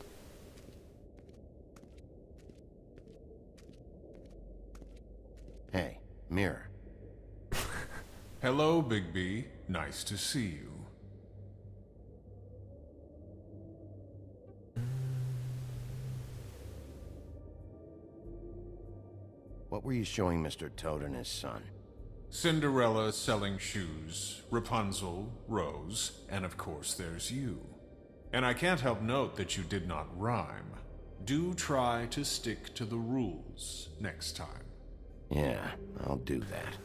Hey, mirror. Hello, Bigby. Nice to see you. What were you showing Mr. Toad and his son? Cinderella selling shoes, Rapunzel, Rose, and of course there's you. And I can't help note that you did not rhyme. Do try to stick to the rules next time. Yeah, I'll do that.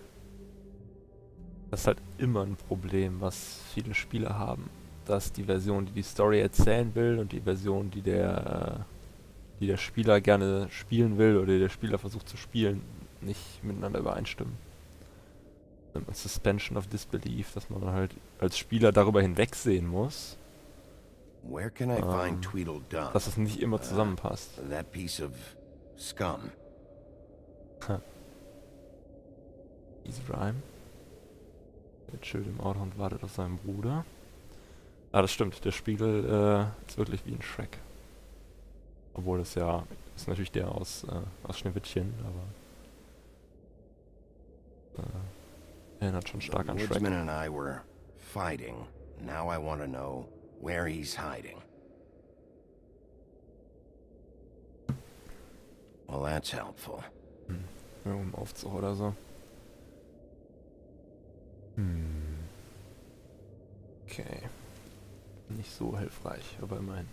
Das ist halt immer ein Problem, was viele Spieler haben. Dass die Version, die die Story erzählen will, und die Version, die der Spieler gerne spielen will oder der Spieler versucht zu spielen, nicht miteinander übereinstimmen. Suspension of Disbelief, dass man halt als Spieler darüber hinwegsehen muss, Where can I find Tweedledum? dass es nicht immer zusammenpasst. That piece of scum. Easy Rhyme. Der chillt im Auto und wartet auf seinen Bruder. Ah, das stimmt. Der Spiegel ist wirklich wie ein Shrek. Obwohl das ja ist natürlich der aus Schneewittchen, aber erinnert schon stark an Shrek. The woodsman and I were fighting. Now I want to know where he's hiding. Well, that's helpful. Im Aufzug oder so. Okay. nicht so hilfreich, aber immerhin.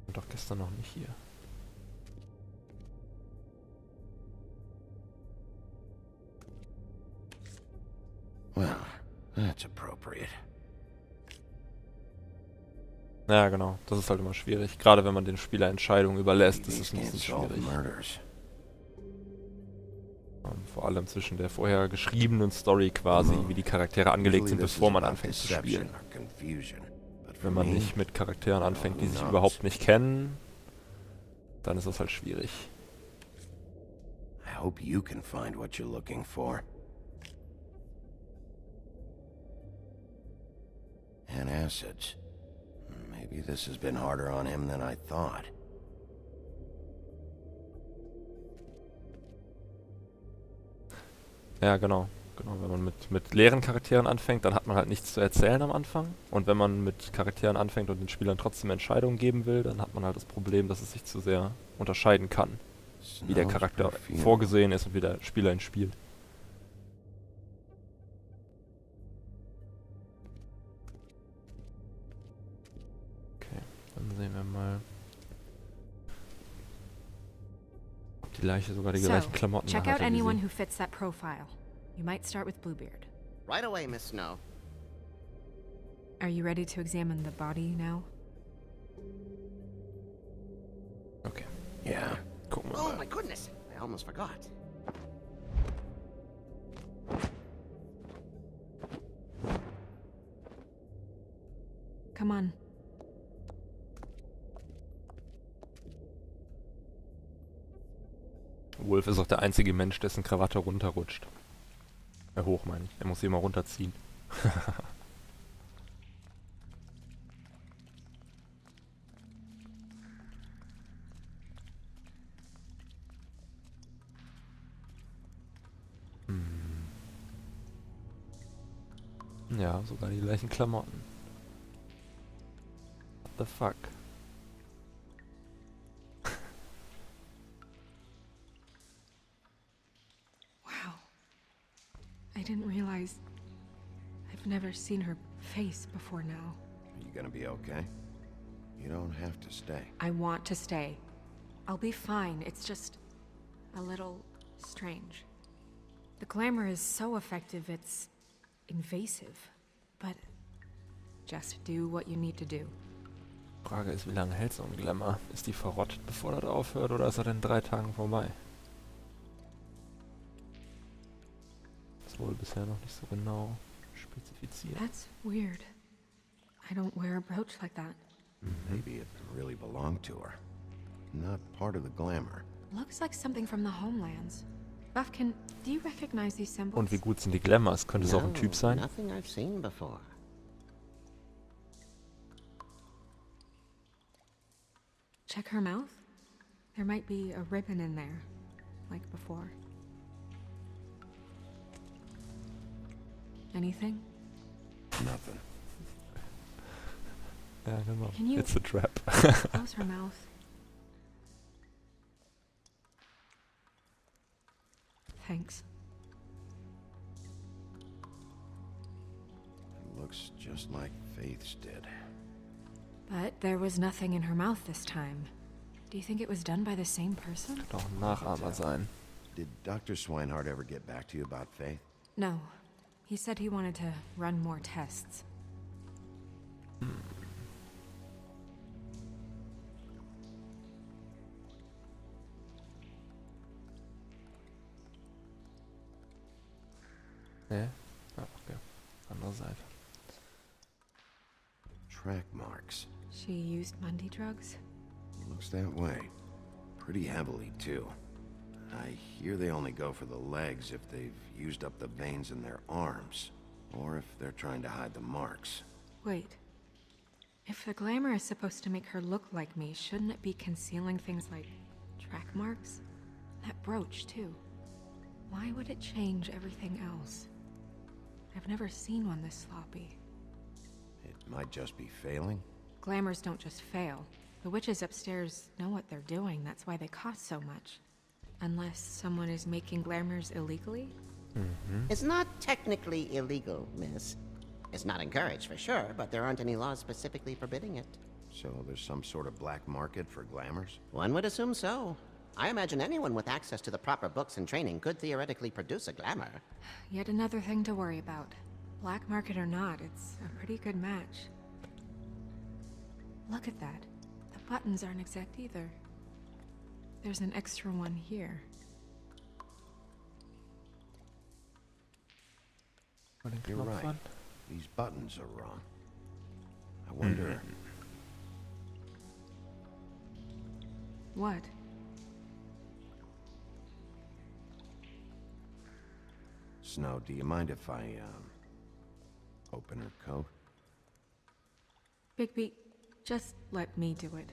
Und doch gestern noch nicht hier. Well, that's appropriate. Ja, genau. Das ist halt immer schwierig. Gerade wenn man den Spieler Entscheidungen überlässt, ist es ein bisschen schwierig. Vor allem zwischen der vorher geschriebenen Story quasi, wie die Charaktere angelegt sind, bevor man anfängt zu spielen. Wenn man nicht mit Charakteren anfängt, die sich überhaupt nicht kennen, dann ist das halt schwierig. I hope you can find what you're looking for. Antacids. Maybe this has been harder on him than I thought. Ja, genau. Wenn man mit leeren Charakteren anfängt, dann hat man halt nichts zu erzählen am Anfang. Und wenn man mit Charakteren anfängt und den Spielern trotzdem Entscheidungen geben will, dann hat man halt das Problem, dass es sich zu sehr unterscheiden kann, wie der Charakter vorgesehen ist und wie der Spieler ihn spielt. Okay, dann sehen wir mal, ob die Leiche sogar die gleichen Klamotten hat. Check out anyone who fits that profile. You might start with Bluebeard. Right away, Miss Snow. Are you ready to examine the body now? Okay. Yeah. Gucken wir Oh mal. my goodness! I almost forgot. Come on. Wolf ist auch der einzige Mensch, dessen Krawatte runterrutscht. Hoch, meine ich. Er muss sie immer runterziehen. Ja, sogar die gleichen Klamotten. What the fuck? I didn't realize I've never seen her face before now. Are you gonna be okay? You don't have to stay. I want to stay. I'll be fine. It's just a little strange. The glamour is so effective, it's invasive. But just do what you need to do. Frage ist, wie lange hält so ein Glamour? Ist die verrottet, bevor das aufhört, oder ist er in 3 Tagen vorbei? Das wurde bisher noch nicht so genau spezifiziert. That's weird. I don't wear a brooch like that. Maybe it really belonged to her. Not part of the glamour. Looks like something from the homelands. Buffkin, do you recognize these symbols? Und wie gut sind die Glamours? Könnte es auch ein Typ sein? Nothing I've seen before. Check her mouth. There might be a ribbon in there, like before. Anything? Nothing. Ja, genau. Can you It's a trap. close her mouth? Thanks. It looks just like Faith's did. But there was nothing in her mouth this time. Do you think it was done by the same person? Könnte auch ein Nachahmer sein. Did Dr. Swinehart ever get back to you about Faith? No. He said he wanted to run more tests. Ne? Ah, okay. Andere Seite. Track marks. She used Mundy drugs? Looks that way. Pretty heavily, too. I hear they only go for the legs if they've used up the veins in their arms, or if they're trying to hide the marks. Wait. If the glamour is supposed to make her look like me, shouldn't it be concealing things like track marks? That brooch, too. Why would it change everything else? I've never seen one this sloppy. It might just be failing. Glamours don't just fail. The witches upstairs know what they're doing, that's why they cost so much. Unless someone is making glamours illegally? It's not technically illegal, miss. It's not encouraged for sure, but there aren't any laws specifically forbidding it. So there's some sort of black market for glamours? One would assume so. I imagine anyone with access to the proper books and training could theoretically produce a glamour. Yet another thing to worry about. Black market or not, it's a pretty good match. Look at that. The buttons aren't exact either. There's an extra one here. You're right. These buttons are wrong. I wonder... What? Snow, do you mind if I, open her coat? Bigby, just let me do it.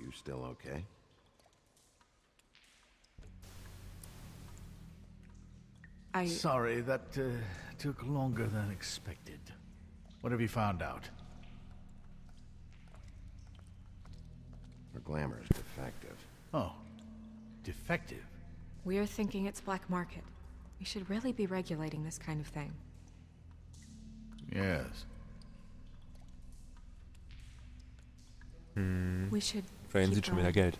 You still okay? Sorry, that took longer than expected. What have you found out? Her glamour is defective. Oh, defective? We're thinking it's black market. We should really be regulating this kind of thing. Yes. We should Für ihn keep sieht schon wieder going. Geld.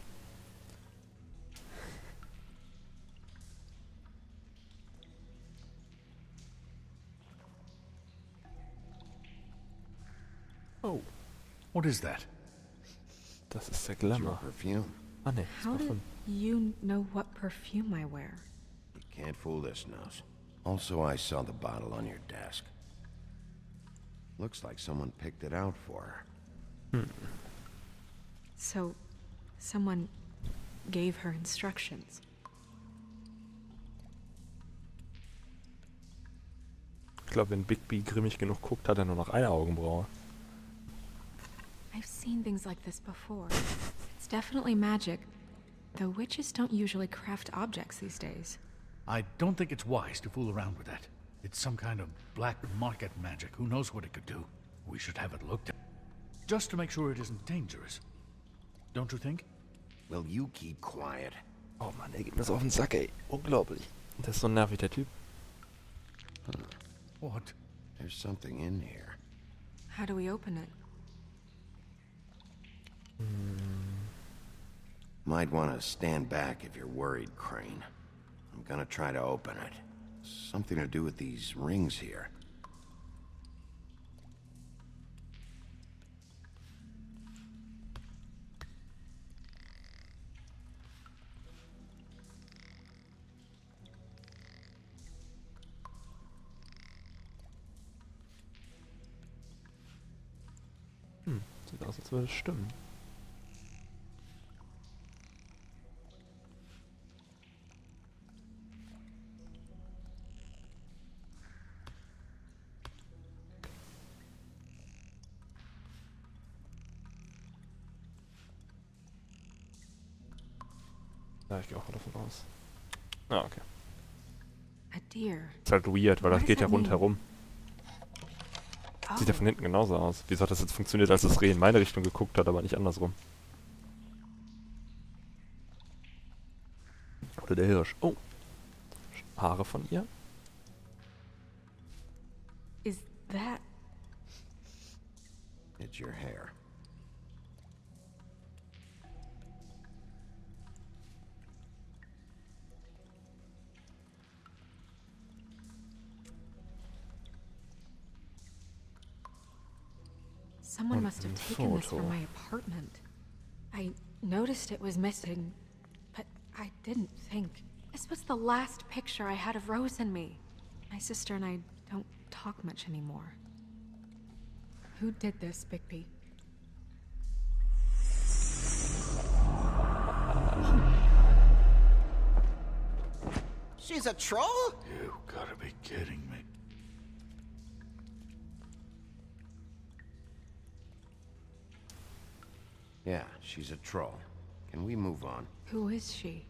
Oh, what is that? Das ist der Glamour. Perfume. Ah ne, How did you know what perfume I wear? You can't fool this nose. Also, I saw the bottle on your desk. Looks like someone picked it out for her. So, someone gave her instructions. Ich glaube, wenn Bigby grimmig genug guckt, hat er nur noch eine Augenbraue. I've seen things like this before. It's definitely magic, though witches don't usually craft objects these days. I don't think it's wise to fool around with that. It's some kind of black market magic. Who knows what it could do? We should have it looked at. Just to make sure it isn't dangerous. Don't you think? Will you keep quiet? Oh Mann, der geht mir so auf den Sack, ey. Unglaublich. Der ist so nervig, der Typ. What? There's something in here. How do we open it? Might want to stand back if you're worried, Crane. I'm gonna try to open it. Something to do with these rings here. Sieht aus, als würde es stimmen. Ja, ich gehe auch mal davon aus. Ah, okay. A deer. Ist halt weird, weil das geht ja rundherum. Oh. Sieht ja von hinten genauso aus. Wieso hat das jetzt funktioniert, als das Reh in meine Richtung geguckt hat, aber nicht andersrum? Oder der Hirsch. Oh. Haare von ihr? Is that... It's your hair. Someone must have taken this from my apartment. I noticed it was missing, but I didn't think. This was the last picture I had of Rose and me. My sister and I don't talk much anymore. Who did this, Bigby? She's a troll? You gotta be kidding me. Yeah, she's a troll. Can we move on? Who is she?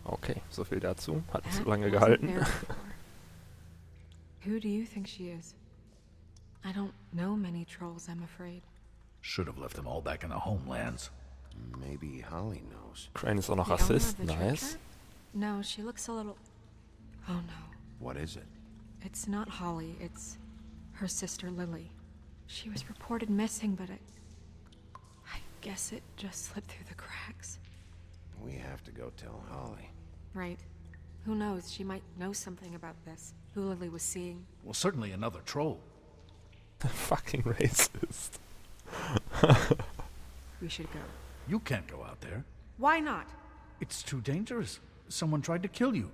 Okay, so viel dazu. Hat nicht so That lange wasn't gehalten. there before. Who do you think she is? I don't know many trolls, I'm afraid. Should have left them all back in the homelands. Maybe Holly knows. Crane ist auch noch The owner of Rassist. the church Nice. art? No, she looks a little... Oh no. What is it? It's not Holly, it's her sister Lily. She was reported missing, but I guess it just slipped through the cracks. We have to go tell Holly. Right. Who knows, she might know something about this. Who Lily was seeing. Well, certainly another troll. Fucking racist. We should go. You can't go out there. Why not? It's too dangerous. Someone tried to kill you.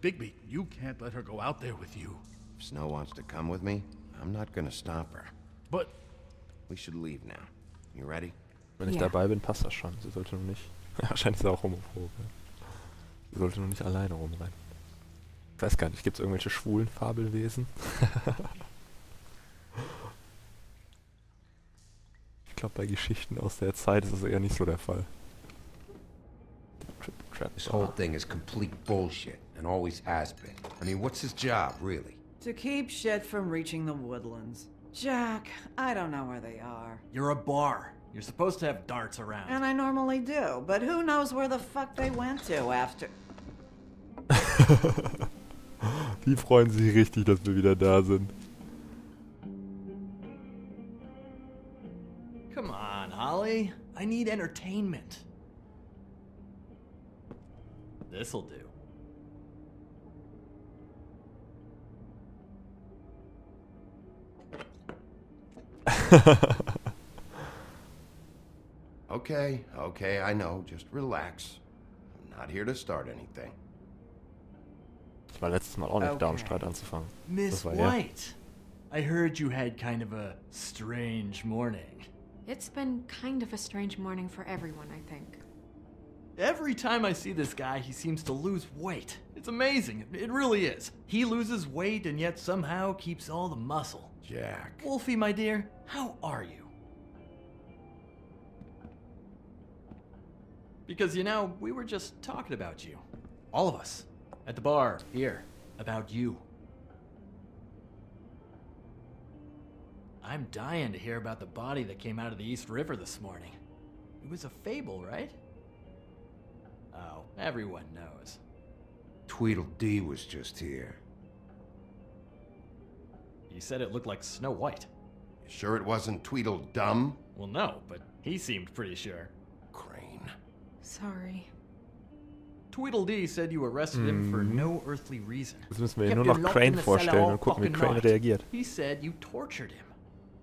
Bigby, you can't let her go out there with you. If Snow wants to come with me, I'm not gonna stop her. But... We should leave now. You ready? Wenn ich dabei bin, passt das schon. Sie sollte nur nicht... Wahrscheinlich ist sie auch homophob. Sie sollte nur nicht alleine rumrennen. Ich weiß gar nicht, gibt es irgendwelche schwulen Fabelwesen? Ich glaube, bei Geschichten aus der Zeit ist das eher nicht so der Fall. This whole thing is complete bullshit, and always has been. I mean, what's his job, really? To keep shit from reaching the woodlands. Jack, I don't know where they are. You're a bar. You're supposed to have darts around. And I normally do, but who knows where the fuck they went to after... Die freuen sich richtig, dass wir wieder da sind. Come on, Holly. I need entertainment. This'll do. Okay, I know. Just relax. I'm not here to start anything. Ich war letztes Mal auch nicht da, um Streit anzufangen. Miss White, I heard you had kind of a strange morning. It's been kind of a strange morning for everyone, I think. Every time I see this guy, he seems to lose weight. It's amazing. It really is. He loses weight and yet somehow keeps all the muscle. Jack. Wolfie, my dear, how are you? Because, you know, we were just talking about you. All of us. At the bar, here. About you. I'm dying to hear about the body that came out of the East River this morning. It was a fable, right? Oh, everyone knows. Tweedledee was just here. You said it looked like Snow White. You sure it wasn't Tweedledum? Well, no, but he seemed pretty sure. Crane. Sorry. Tweedledee said you arrested him for no earthly reason. Jetzt müssen wir ihn nur noch Crane vorstellen und gucken, wie Crane reagiert. He said you tortured him.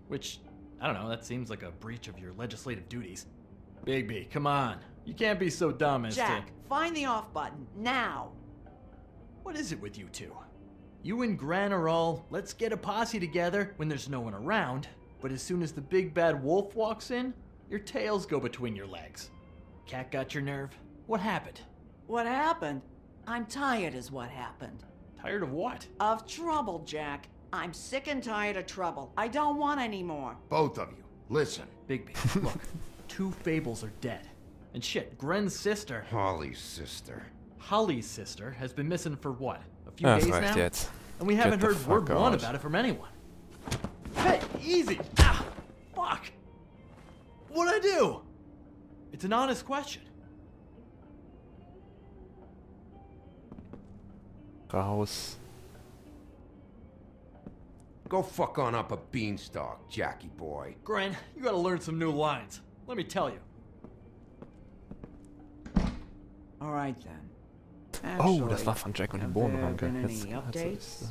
Which, I don't know, that seems like a breach of your legislative duties. Bigby, come on. You can't be so dumb as Jack, find the off button, now! What is it with you two? You and Gran are all, let's get a posse together when there's no one around, but as soon as the big bad wolf walks in, your tails go between your legs. Cat got your nerve? What happened? What happened? I'm tired is what happened. Tired of what? Of trouble, Jack. I'm sick and tired of trouble. I don't want any more. Both of you, listen. Bigby, look. 2 fables are dead. And shit, Gren's sister... Holly's sister. Holly's sister has been missing for what? A few Das days reicht now? jetzt. And we Get haven't the heard word fuck one out. about it from anyone. Hey, easy! Ah, fuck! What'd I do? It's an honest question. Raus. Go fuck on up a beanstalk, Jackie boy. Gren, you gotta learn some new lines. Let me tell you. All right then. Oh, das war von Jack und die have there Bohnenranke. been any Jetzt updates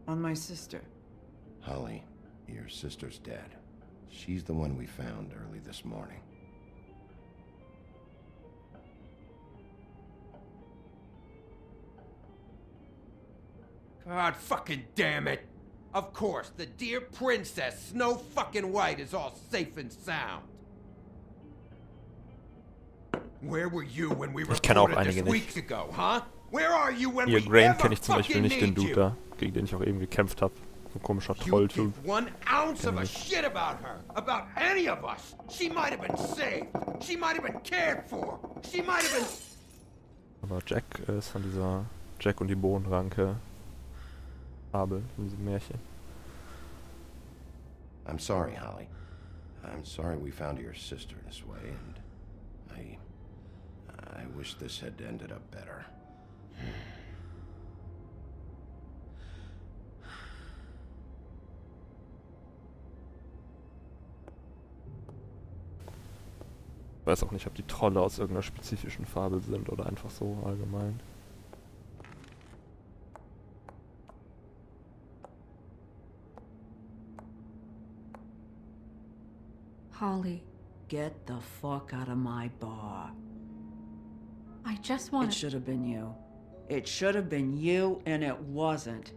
on my sister? Holly, your sister's dead. She's the one we found early this morning. God fucking damn it! Of course, the dear princess, Snow fucking White, is all safe and sound. Where were you when we Ich kenne auch reported einige this weeks nicht. ago, huh? Where are you when Hier, we Grain ever kenne ich zum Beispiel fucking nicht, den need Dude you? da, gegen den ich auch eben gekämpft habe. So ein komischer You Trolltyp. give 1 ounce of a shit about her, about any of us. She might have been saved. She might have been cared for. She might have been... Aber Jack ist von dieser Jack und die Bohnenranke. Fabel, in diesem Märchen. I'm sorry, Holly. I'm sorry we found your sister this way, and I wish this had ended up better. Ich weiß auch nicht, ob die Trolle aus irgendeiner spezifischen Fabel sind oder einfach so allgemein. Holly, Get the fuck out of my bar. I just It want should have been you. It should have been you, and it wasn't.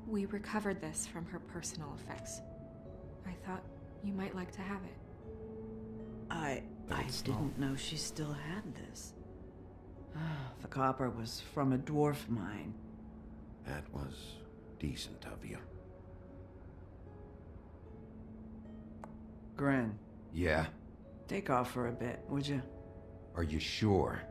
We recovered this from her personal effects. I thought you might like to have it. I didn't know she still had this. The copper was from a dwarf mine. That was decent of you. Gren, Yeah? take off for a bit, would you? Are you sure?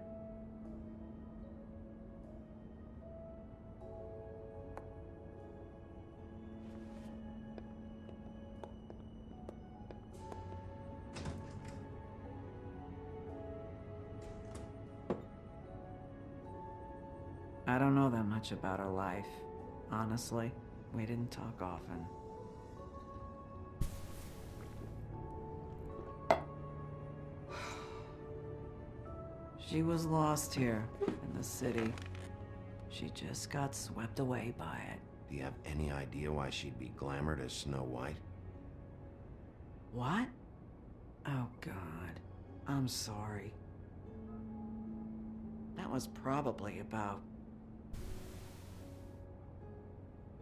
I don't know that much about her life. Honestly, we didn't talk often. She was lost here in the city. She just got swept away by it. Do you have any idea why she'd be glamored as Snow White? What? Oh, God. I'm sorry. That was probably about...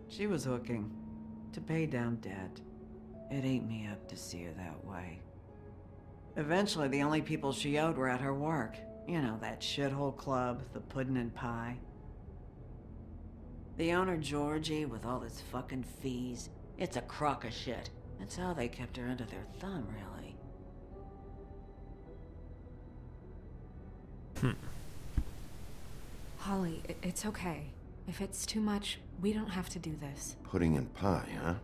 She was hooking to pay down debt. It ate me up to see her that way. Eventually, the only people she owed were at her work. You know, that shithole club, the Puddin' and Pie. The owner, Georgie, with all his fucking fees, it's a crock of shit. That's how they kept her under their thumb, really. Holly, it's okay. If it's too much, we don't have to do this. Pudding and pie, huh?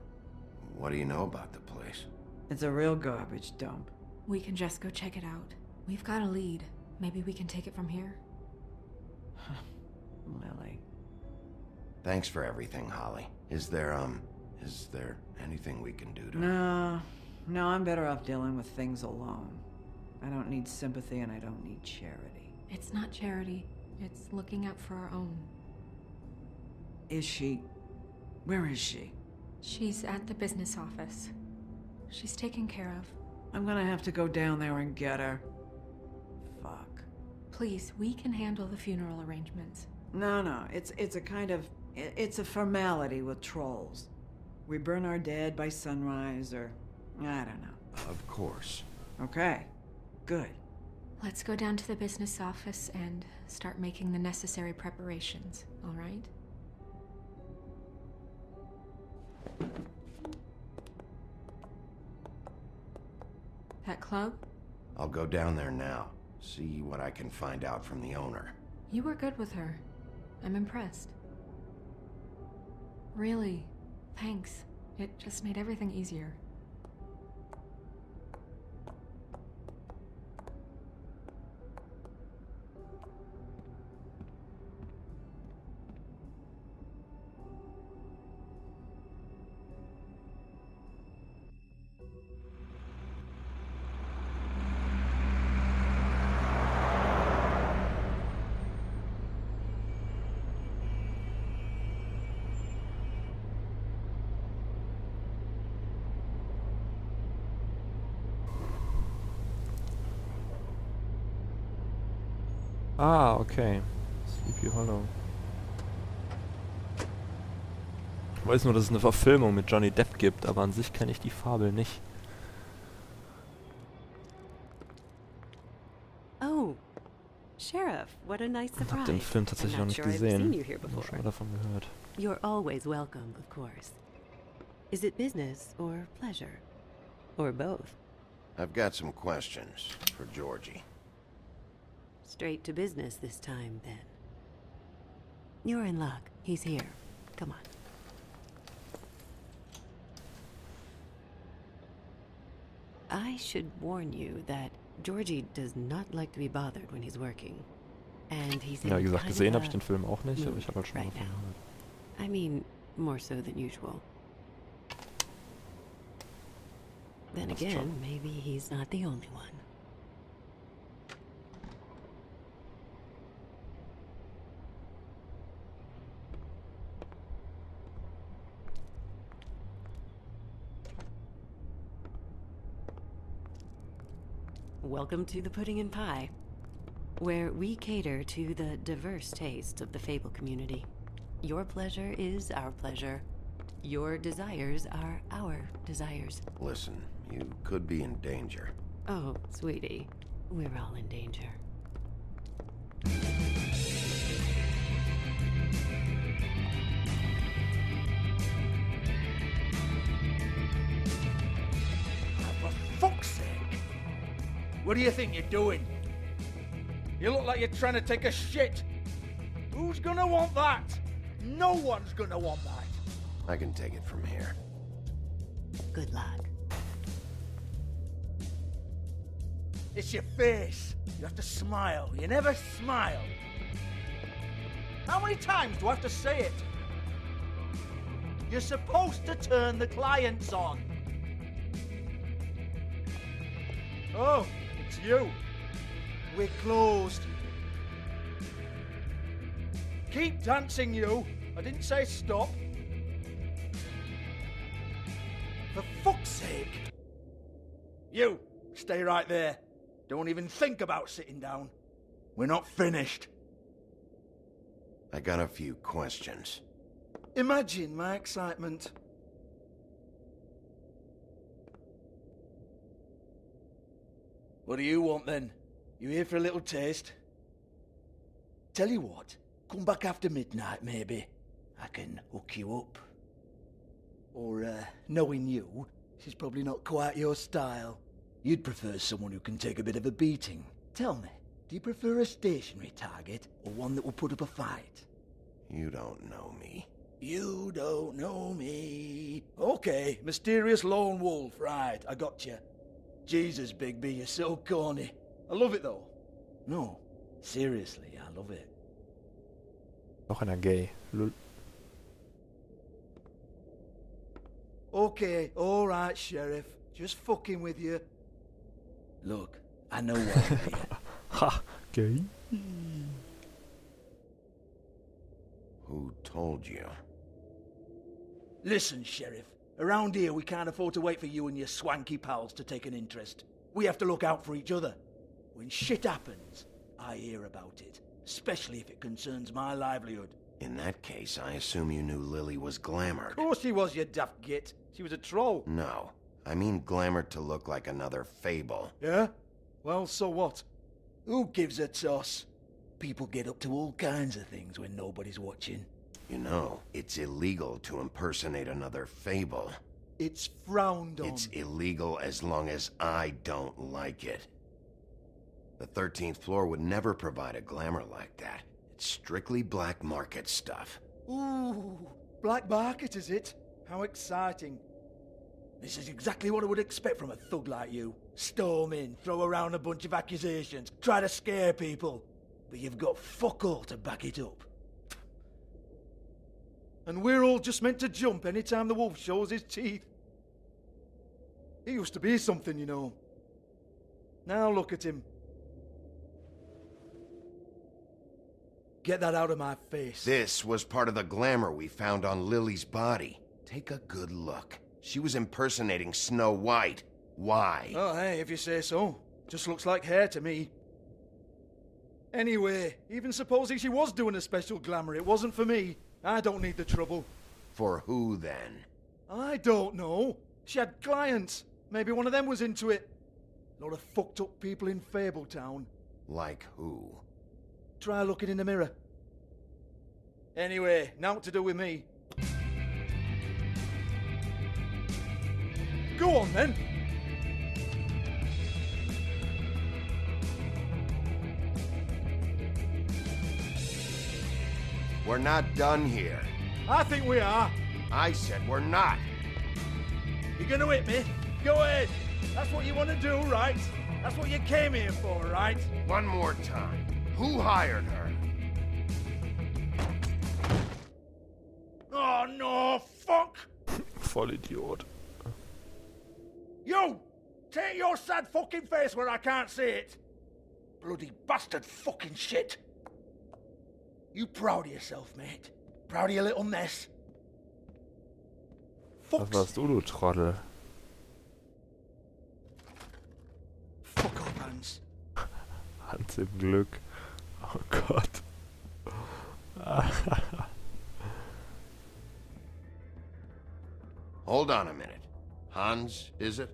What do you know about the place? It's a real garbage dump. We can just go check it out. We've got a lead. Maybe we can take it from here. Lily. Thanks for everything, Holly. Is there anything we can do to... No, I'm better off dealing with things alone. I don't need sympathy and I don't need charity. It's not charity. It's looking out for our own. Is she... Where is she? She's at the business office. She's taken care of. I'm gonna have to go down there and get her. Fuck. Please, we can handle the funeral arrangements. No, it's a kind of... It's a formality with trolls. We burn our dead by sunrise, or... I don't know. Of course. Okay. Good. Let's go down to the business office and start making the necessary preparations, all right? That club? I'll go down there now. See what I can find out from the owner. You were good with her. I'm impressed. Really, thanks. It just made everything easier. Ah, okay. Sleepy Hollow. Ich weiß nur, dass es eine Verfilmung mit Johnny Depp gibt, aber an sich kenne ich die Fabel nicht. Oh, Sheriff, what a nice Ich habe surprise. den Film tatsächlich I'm noch not nicht sure I've seen gesehen. you here Ich habe before. schon mal davon gehört. You're always welcome, of course. Is it business or pleasure? Or both? I've got some questions for Georgie. Straight to business this time, then. You're in luck. He's here. Come on. I should warn you that Georgie does not like to be bothered when he's working. And he's in Ja, wie gesagt, kind gesehen of habe ich den Film auch nicht, aber mood ich habe halt schon right davon now. gehört. I mean, more so than usual. Then Passt again, schon. maybe he's not the only one. Welcome to the Pudding and Pie, where we cater to the diverse tastes of the Fable community. Your pleasure is our pleasure. Your desires are our desires. Listen, you could be in danger. Oh, sweetie, we're all in danger. For fuck's sake! What do you think you're doing? You look like you're trying to take a shit. Who's gonna want that? No one's gonna want that. I can take it from here. Good luck. It's your face. You have to smile. You never smile. How many times do I have to say it? You're supposed to turn the clients on. Oh, it's you. We're closed. Keep dancing, you. I didn't say stop. For fuck's sake. You, stay right there. Don't even think about sitting down. We're not finished. I got a few questions. Imagine my excitement. What do you want then? You here for a little taste? Tell you what, come back after midnight maybe. I can hook you up. Or, knowing you, she's probably not quite your style. You'd prefer someone who can take a bit of a beating. Tell me, do you prefer a stationary target or one that will put up a fight? You don't know me. You don't know me. Okay, mysterious lone wolf, right, I got you. Jesus, Bigby, you're so corny. I love it though. No, seriously, I love it. Noch einer gay. Lul. Okay, alright, Sheriff. Just fucking with you. Look, I know why you're here. Ha! Gay? Who told you? Listen, Sheriff. Around here, we can't afford to wait for you and your swanky pals to take an interest. We have to look out for each other. When shit happens, I hear about it. Especially if it concerns my livelihood. In that case, I assume you knew Lily was glamored. Of course she was, you daft git. She was a troll. No. I mean glamored to look like another fable. Yeah? Well, so what? Who gives a toss? People get up to all kinds of things when nobody's watching. You know, it's illegal to impersonate another fable. It's frowned on. It's illegal as long as I don't like it. The 13th floor would never provide a glamour like that. It's strictly black market stuff. Ooh, black market is it? How exciting. This is exactly what I would expect from a thug like you. Storm in, throw around a bunch of accusations, try to scare people. But you've got fuck all to back it up. And we're all just meant to jump any time the wolf shows his teeth. He used to be something, you know. Now look at him. Get that out of my face. This was part of the glamour we found on Lily's body. Take a good look. She was impersonating Snow White. Why? Oh, hey, if you say so. Just looks like hair to me. Anyway, even supposing she was doing a special glamour, it wasn't for me. I don't need the trouble. For who, then? I don't know. She had clients. Maybe one of them was into it. A lot of fucked up people in Fabletown. Like who? Try looking in the mirror. Anyway, now what to do with me. Go on then. We're not done here. I think we are. I said we're not. You're gonna hit me? Go ahead. That's what you want to do, right? That's what you came here for, right? One more time. Who hired her? Oh no, fuck! Vollidiot. You! Take your sad fucking face where I can't see it! Bloody bastard fucking shit! You proud of yourself, mate? Proud of your little mess? Was warst du Trottel? Fuck off, Hans. Hans im Glück. Oh Gott. Hold on a minute. Hans, is it?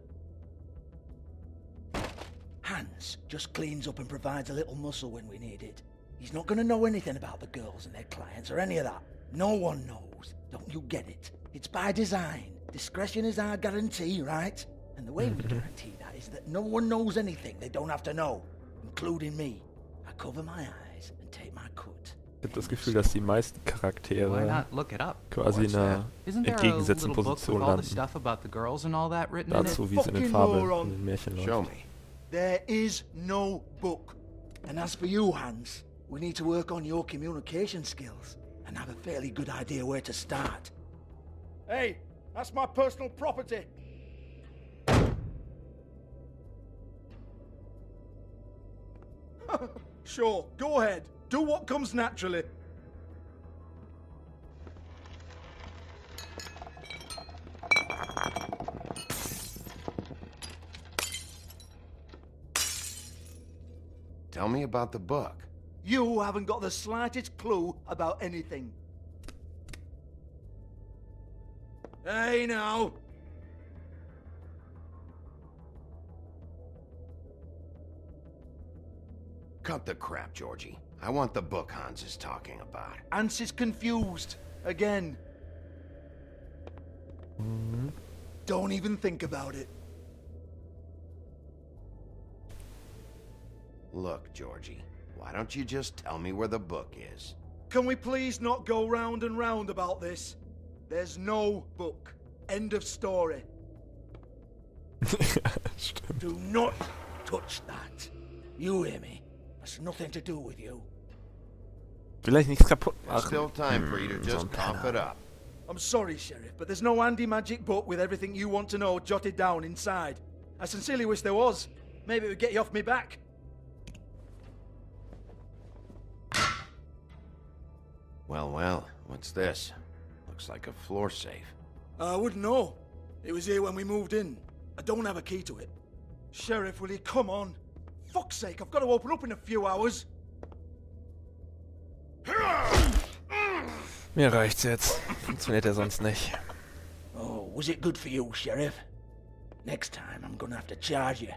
Hans just cleans up and provides a little muscle when we need it. He's not gonna know anything about the girls and their clients or any of that. No one knows. Don't you get it? It's by design. Discretion is our guarantee, right? And the way we guarantee that is that no one knows anything they don't have to know, including me. I cover my eyes and take my cut. Ich habe das Gefühl, dass die meisten Charaktere quasi in einer entgegengesetzten Position landen. Dazu, wie es in den Fabeln, in den Märchen läuft. Show me. There is no book. And as for you, Hans, we need to work on your communication skills and have a fairly good idea where to start. Hey, that's my personal property. Sure, go ahead. Do what comes naturally. Tell me about the book. You haven't got the slightest clue about anything. Hey, now. Cut the crap, Georgie. I want the book Hans is talking about. Hans is confused. Again. Don't even think about it. Look, Georgie, why don't you just tell me where the book is? Can we please not go round and round about this? There's no book. End of story. Do not touch that. You hear me? That's nothing to do with you. Vielleicht nichts kaputt machen. Still time for you to just cough it up. I'm sorry, Sheriff, but there's no handy magic book with everything you want to know jotted down inside. I sincerely wish there was. Maybe it would get you off me back. Well, what's this? Looks like a floor safe. I wouldn't know. It was here when we moved in. I don't have a key to it. Sheriff, will you come on? Fuck's sake, I've got to open up in a few hours. Mir reicht's jetzt. Funktioniert ja sonst nicht. Oh, was it good for you, Sheriff? Next time I'm gonna have to charge you.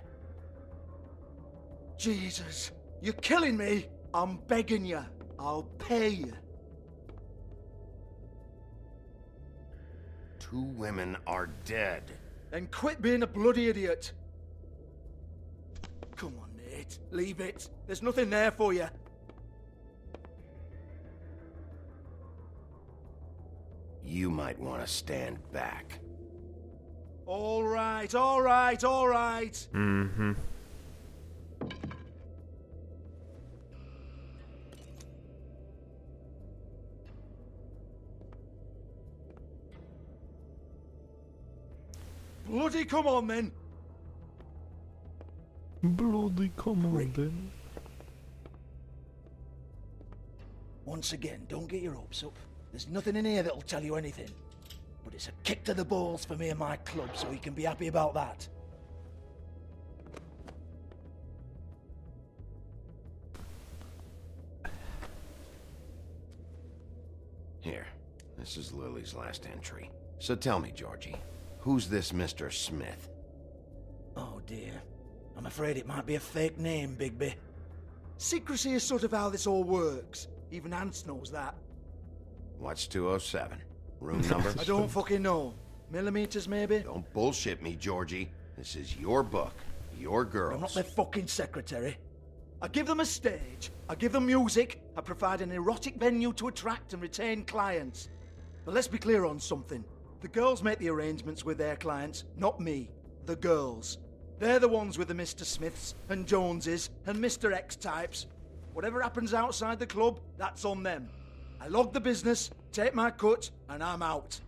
Jesus, you're killing me. I'm begging you. I'll pay you. 2 women are dead. Then quit being a bloody idiot. Come on, mate. Leave it. There's nothing there for you. You might want to stand back. All right, all right, all right. Mm-hmm. Bloody come on, then. Bloody come on, then. Once again, don't get your hopes up. There's nothing in here that'll tell you anything. But it's a kick to the balls for me and my club, so you can be happy about that. Here, this is Lily's last entry. So tell me, Georgie, who's this Mr. Smith? Oh dear. I'm afraid it might be a fake name, Bigby. Secrecy is sort of how this all works. Even Hans knows that. What's 207? Room number? I don't fucking know. millimeters, maybe? Don't bullshit me, Georgie. This is your book. Your girls. I'm not their fucking secretary. I give them a stage, I give them music, I provide an erotic venue to attract and retain clients. But let's be clear on something. The girls make the arrangements with their clients, not me. The girls. They're the ones with the Mr. Smiths and Joneses and Mr. X types. Whatever happens outside the club, that's on them. I log the business, take my cut, and I'm out.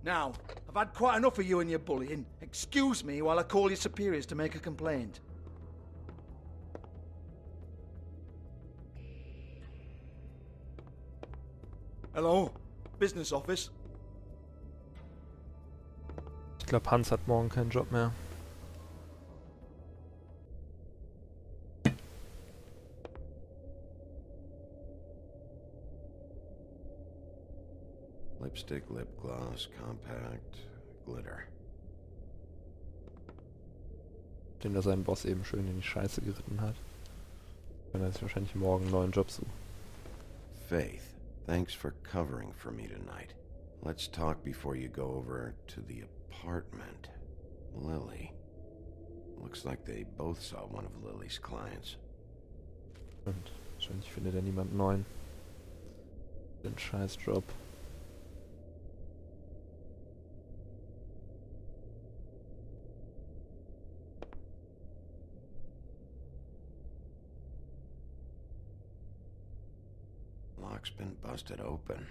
Now, I've had quite enough of you and your bullying. Excuse me while I call your superiors to make a complaint. Hello? Business office? Ich glaube, Hans hat morgen keinen Job mehr. Lipstick, lip gloss, compact, glitter. Den da seinen Boss eben schön in die Scheiße geritten hat. Wenn er sich wahrscheinlich morgen einen neuen Job sucht. Faith, thanks for covering for me tonight. Let's talk before you go over to the apartment. Lily. Looks like they both saw one of Lily's clients. Und wahrscheinlich findet er niemand neuen. Den Scheißjob. Lock's been busted open.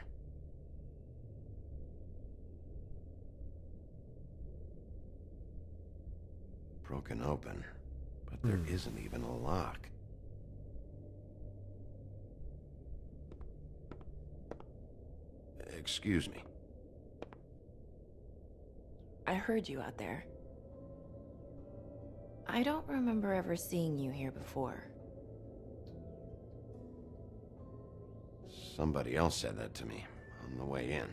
Broken open, but there isn't even a lock. Excuse me. I heard you out there. I don't remember ever seeing you here before. Somebody else said that to me on the way in.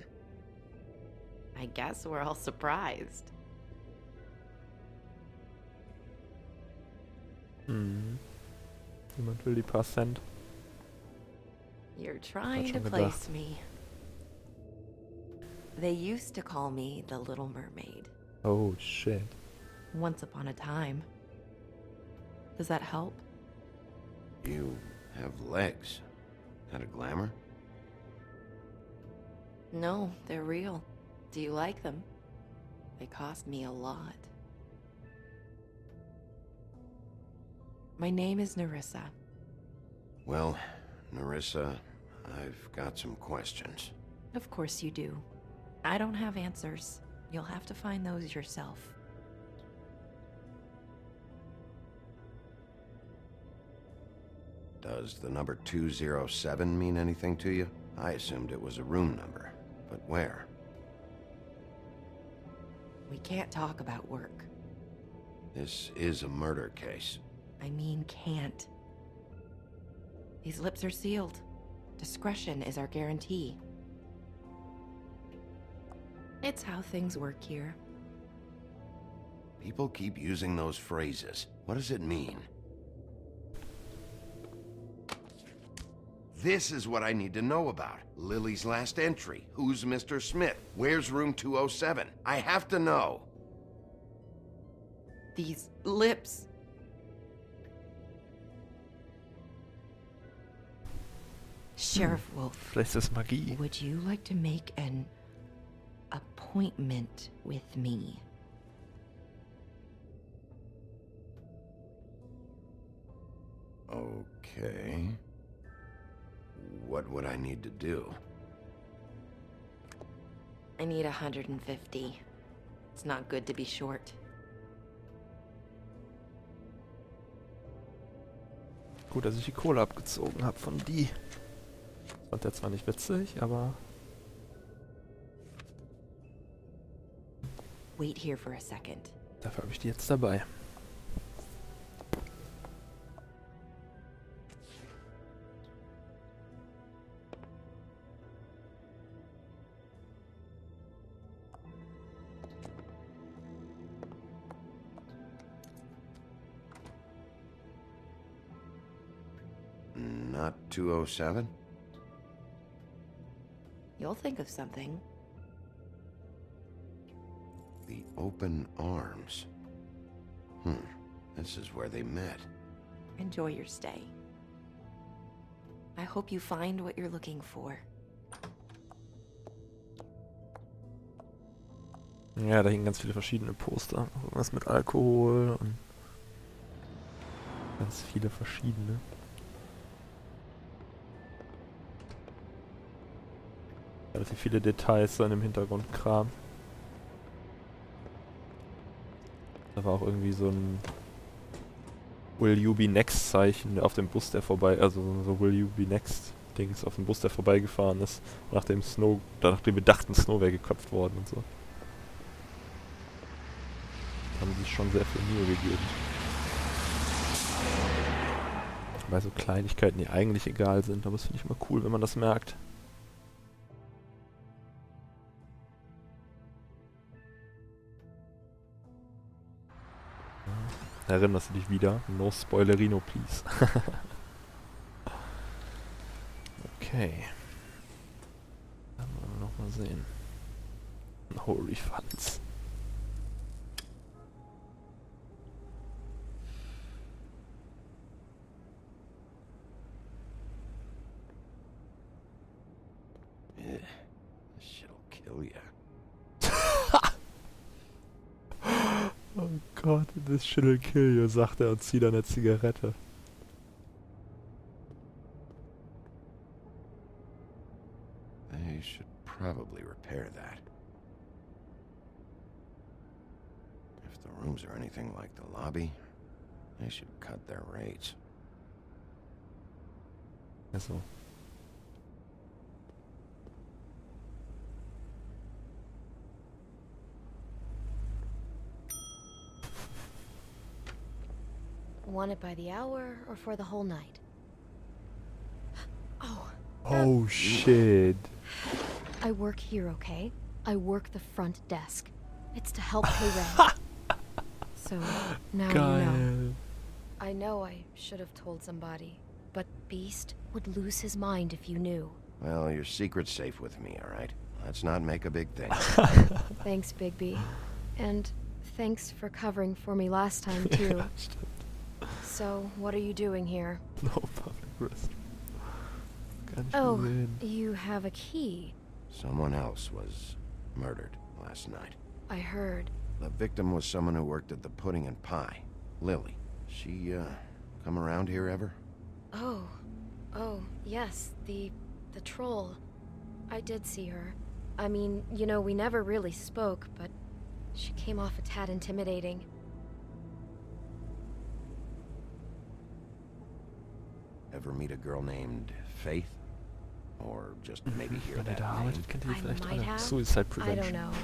I guess we're all surprised. Jemand will die paar Cent. You're trying to place me. They used to call me the Little Mermaid. Oh, shit. Once upon a time. Does that help? You have legs. Had a glamour? No, they're real. Do you like them? They cost me a lot. My name is Nerissa. Well, Nerissa, I've got some questions. Of course you do. I don't have answers. You'll have to find those yourself. Does the number 207 mean anything to you? I assumed it was a room number, but where? We can't talk about work. This is a murder case. I mean can't. These lips are sealed. Discretion is our guarantee. It's how things work here. People keep using those phrases. What does it mean? This is what I need to know about. Lily's last entry. Who's Mr. Smith? Where's room 207? I have to know. These lips. Sheriff Wolf. Vielleicht ist das Magie. Would you like to make an appointment with me? Okay. What would I need to do? I need 150. It's not good to be short. Gut, dass ich die Kohle abgezogen habe von die. Fand der zwar nicht witzig, aber... Wait here for a second. Dafür habe ich die jetzt dabei. Not 207? You'll think of something. The open arms. This is where they met. Enjoy your stay. I hope you find what you're looking for. Ja, da hingen ganz viele verschiedene Poster. Irgendwas mit Alkohol und ganz viele verschiedene. Relativ viele Details dann im Hintergrundkram. Da war auch irgendwie so ein Will You Be Next Zeichen auf dem Bus, der vorbei, also so Will You Be Next Dings auf dem Bus, der vorbeigefahren ist, nachdem wir dachten, Snow wäre geköpft worden und so. Da haben sie sich schon sehr viel Mühe gegeben. Bei so Kleinigkeiten, die eigentlich egal sind, aber das finde ich immer cool, wenn man das merkt. Erinnerst du dich wieder? No Spoilerino, please. Okay. Dann wollen wir nochmal sehen. No Refunds. This shit'll kill ya. Oh Gott, this shit'll kill you, sagt er und zieht eine Zigarette. They should probably repair that. If the rooms are anything like the lobby, they should cut their rates. Also. Want it by the hour or for the whole night? Oh. Oh shit. I work here, okay? I work the front desk. It's to help pay rent. So, now you know. I know I should have told somebody, but Beast would lose his mind if you knew. Well, your secret's safe with me, alright? Let's not make a big thing. Thanks, Bigby. And thanks for covering for me last time, too. So, what are you doing here? No public risk. Oh, you have a key. Someone else was murdered last night. I heard. The victim was someone who worked at the Pudding and Pie. Lily. She, come around here ever? Oh, yes, the troll. I did see her. I mean, you know, we never really spoke, but she came off a tad intimidating. Ever meet a girl named Faith? Or just maybe hear that name? I might have. Suicide prevention. I don't know.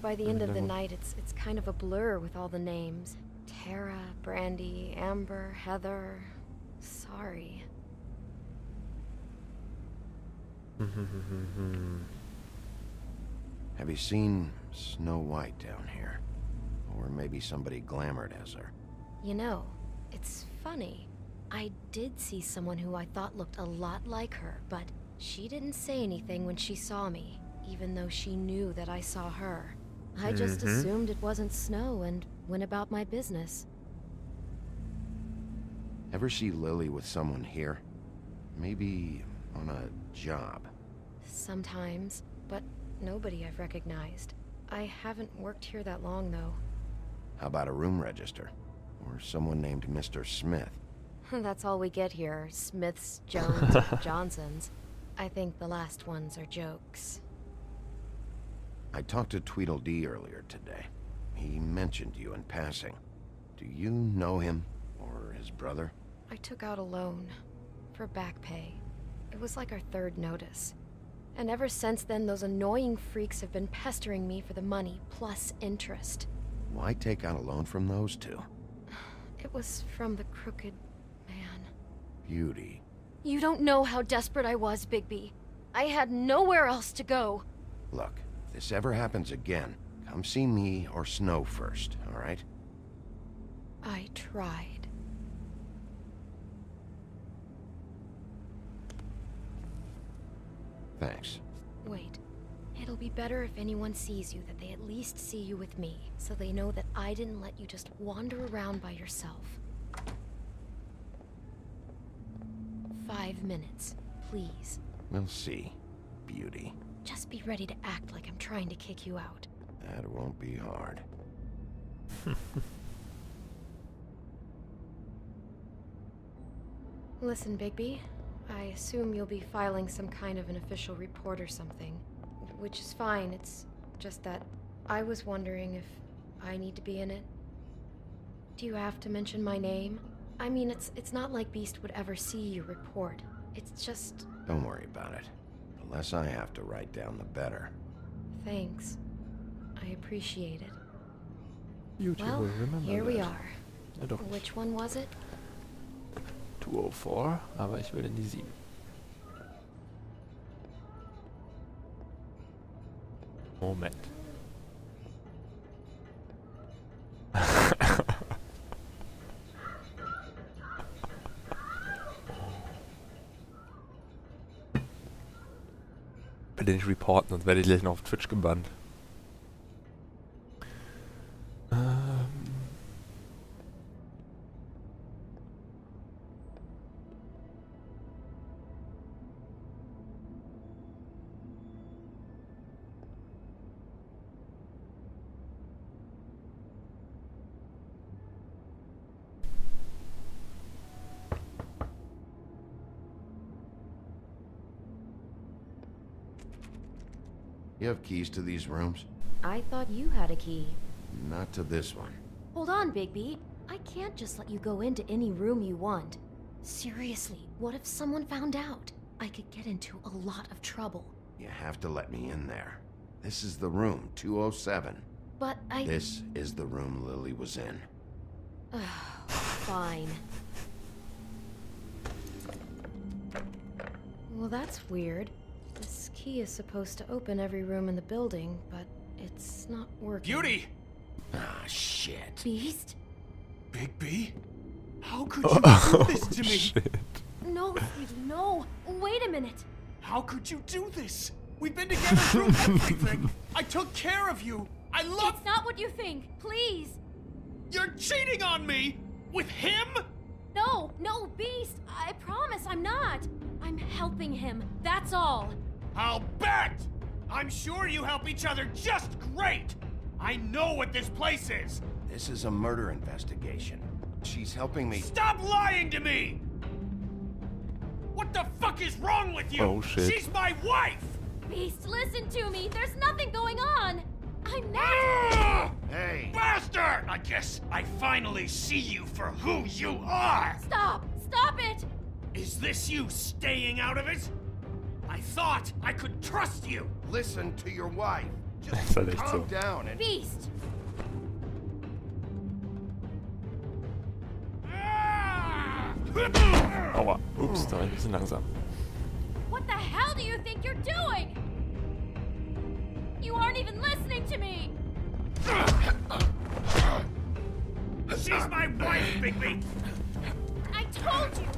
By the end of the night, it's kind of a blur with all the names. Tara, Brandy, Amber, Heather. Sorry. Have you seen Snow White down here? Or maybe somebody glamored as her? You know, it's funny. I did see someone who I thought looked a lot like her, but she didn't say anything when she saw me, even though she knew that I saw her. I just assumed it wasn't Snow and went about my business. Ever see Lily with someone here? Maybe on a job? Sometimes, but nobody I've recognized. I haven't worked here that long, though. How about a room register? Or someone named Mr. Smith? That's all we get here, Smiths, Jones, or Johnsons. I think the last ones are jokes. I talked to Tweedledee earlier today. He mentioned you in passing. Do you know him? Or his brother? I took out a loan. For back pay. It was like our third notice. And ever since then, those annoying freaks have been pestering me for the money, plus interest. Why take out a loan from those two? It was from the crooked man. Beauty. You don't know how desperate I was, Bigby. I had nowhere else to go. Look, if this ever happens again, come see me or Snow first, alright? I tried. Thanks. Wait. It It'll be better if anyone sees you that they at least see you with me, so they know that I didn't let you just wander around by yourself. 5 minutes, please. We'll see, beauty. Just be ready to act like I'm trying to kick you out. That won't be hard. Listen, Bigby, I assume you'll be filing some kind of an official report or something. Which is fine, it's just that I was wondering if I need to be in it. Do you have to mention my name? I mean, it's not like Beast would ever see your report. It's just... Don't worry about it. The less I have to write down, the better. Thanks. I appreciate it. YouTube Well, will remember here we that. are. Ja, doch. Which one was it? 204, aber ich will in die 7. Moment. Bitte nicht reporten, sonst werde ich gleich noch auf Twitch gebannt. You have keys to these rooms? I thought you had a key. Not to this one. Hold on, Bigby. I can't just let you go into any room you want. Seriously, what if someone found out? I could get into a lot of trouble. You have to let me in there. This is the room, 207. But I... This is the room Lily was in. Fine. Well, that's weird. This key is supposed to open every room in the building, but it's not working. Beauty! Ah, shit. Beast? Bigby? How could you do this to me? Shit. No, Steve, no. Wait a minute. How could you do this? We've been together through everything. I took care of you. I love... It's not what you think. Please. You're cheating on me? With him? No, Beast. I promise I'm not. I'm helping him. That's all. I'll bet! I'm sure you help each other just great! I know what this place is! This is a murder investigation. She's helping me... Stop lying to me! What the fuck is wrong with you? Oh, shit. She's my wife! Beast, listen to me. There's nothing going on. I'm not... Hey! Bastard! I guess I finally see you for who you are! Stop! Stop it! Is this you staying out of it? I thought I could trust you! Listen to your wife. Das Just ist halt echt calm so. down and... Beast! Aua. Ups, da war ich ein bisschen langsam. What the hell do you think you're doing? You aren't even listening to me! She's my wife, Bigby! I told you!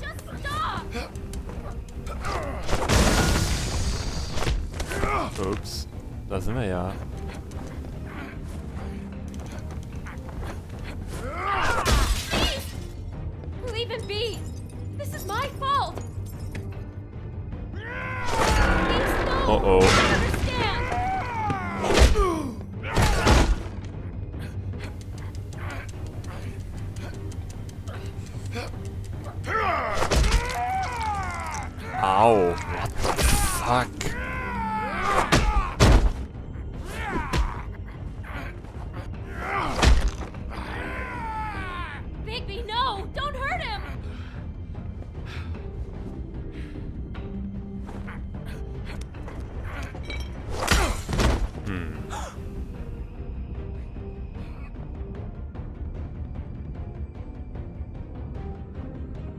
Just stop! Ups, da sind wir ja. Beast! Leave him be! This is my fault! Beast, no! Uh-oh. I understand! Ow. What the fuck? Bigby, no! Don't hurt him!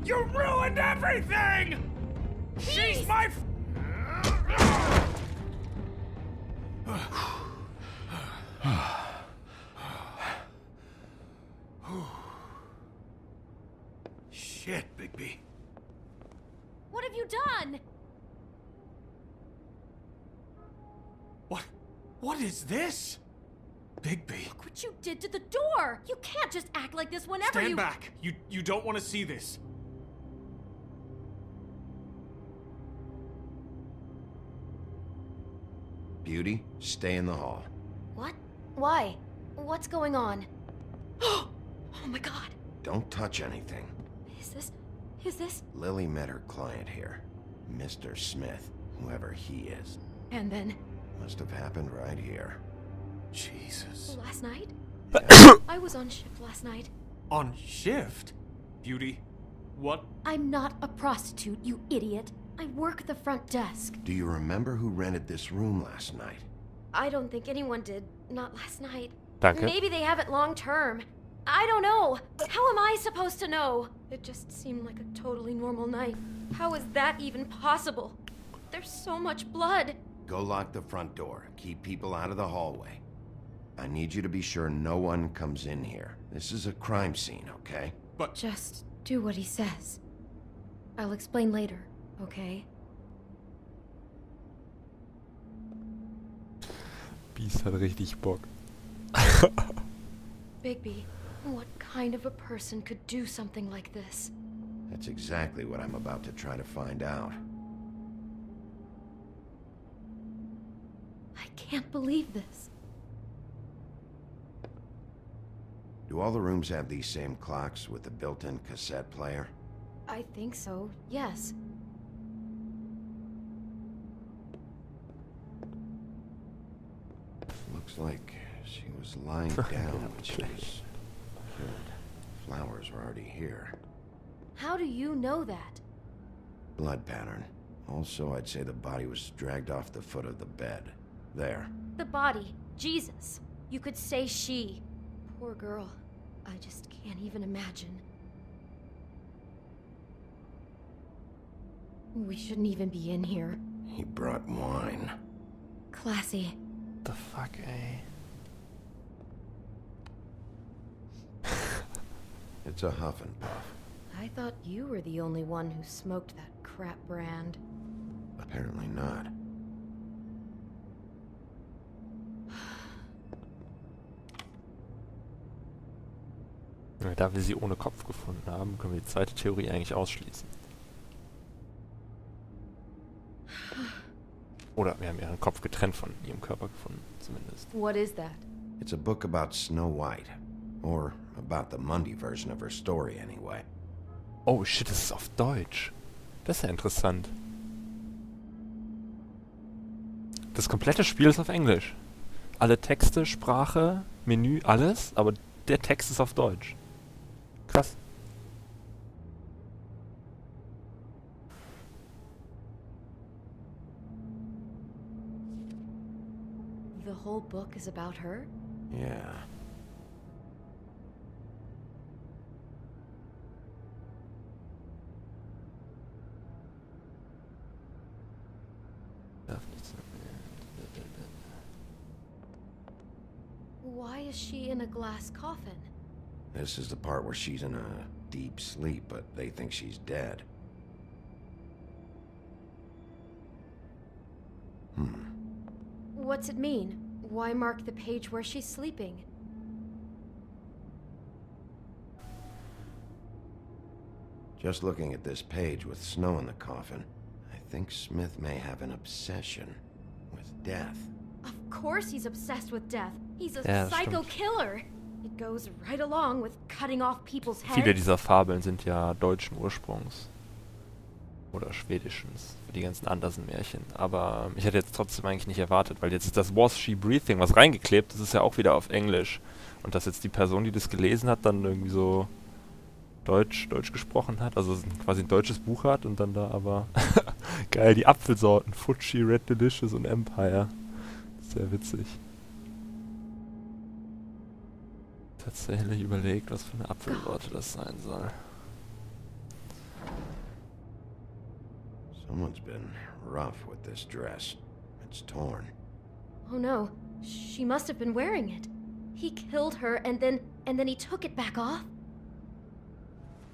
You ruined everything! She's my... Shit, Bigby. What have you done? What is this? Bigby. Look what you did to the door! You can't just act like this whenever Stand back. You don't want to see this. Beauty, stay in the hall. What? Why? What's going on? Oh my god! Don't touch anything. Is this? Lily met her client here. Mr. Smith, whoever he is. And then? Must have happened right here. Jesus. Last night? I was on shift last night. On shift? Beauty, what? I'm not a prostitute, you idiot. I work the front desk. Do you remember who rented this room last night? I don't think anyone did. Not last night. Danke. Maybe they have it long term. I don't know. How am I supposed to know? It just seemed like a totally normal night. How is that even possible? There's so much blood. Go lock the front door. Keep people out of the hallway. I need you to be sure no one comes in here. This is a crime scene, okay? But just do what he says. I'll explain later, okay? Beast hat richtig Bock. Bigby, what kind of a person could do something like this? That's exactly what I'm about to try to find out. I can't believe this. Do all the rooms have these same clocks with the built-in cassette player? I think so, yes. Looks like she was lying down when she was killed. Flowers were already here. How do you know that? Blood pattern. Also, I'd say the body was dragged off the foot of the bed. There. The body. Jesus. You could say she. Poor girl. I just can't even imagine. We shouldn't even be in here. He brought wine. Classy. The fuck, ey. It's a huff and puff. I thought you were the only one who smoked that crap brand. Apparently not. Da wir sie ohne Kopf gefunden haben, können wir die zweite Theorie eigentlich ausschließen. Oder wir haben ihren Kopf getrennt von ihrem Körper gefunden, zumindest. What is that? It's a book about Snow White. Or about the Mundy version of her story, anyway. Oh shit, das ist auf Deutsch. Das ist ja interessant. Das komplette Spiel ist auf Englisch. Alle Texte, Sprache, Menü, alles, aber der Text ist auf Deutsch. Krass. The whole book is about her? Yeah. Why is she in a glass coffin? This is the part where she's in a deep sleep, but they think she's dead. What's it mean? Why mark the page where she's sleeping? Just looking at this page with snow in the coffin, I think Smith may have an obsession with death. Of course he's obsessed with death. He's a Ja, das psycho stimmt. killer. It goes right along with cutting off people's heads. Viele dieser Fabeln sind ja deutschen Ursprungs. Oder schwedischen, für die ganzen Andersen-Märchen. Aber ich hätte jetzt trotzdem eigentlich nicht erwartet, weil jetzt ist das Was She Breathing, was reingeklebt, das ist ja auch wieder auf Englisch. Und dass jetzt die Person, die das gelesen hat, dann irgendwie so Deutsch gesprochen hat, also quasi ein deutsches Buch hat und dann da aber geil, die Apfelsorten, Fuji, Red Delicious und Empire. Sehr witzig. Tatsächlich überlegt, was für eine Apfelsorte das sein soll. Someone's been rough with this dress. It's torn. Oh no, she must have been wearing it. He killed her and then he took it back off?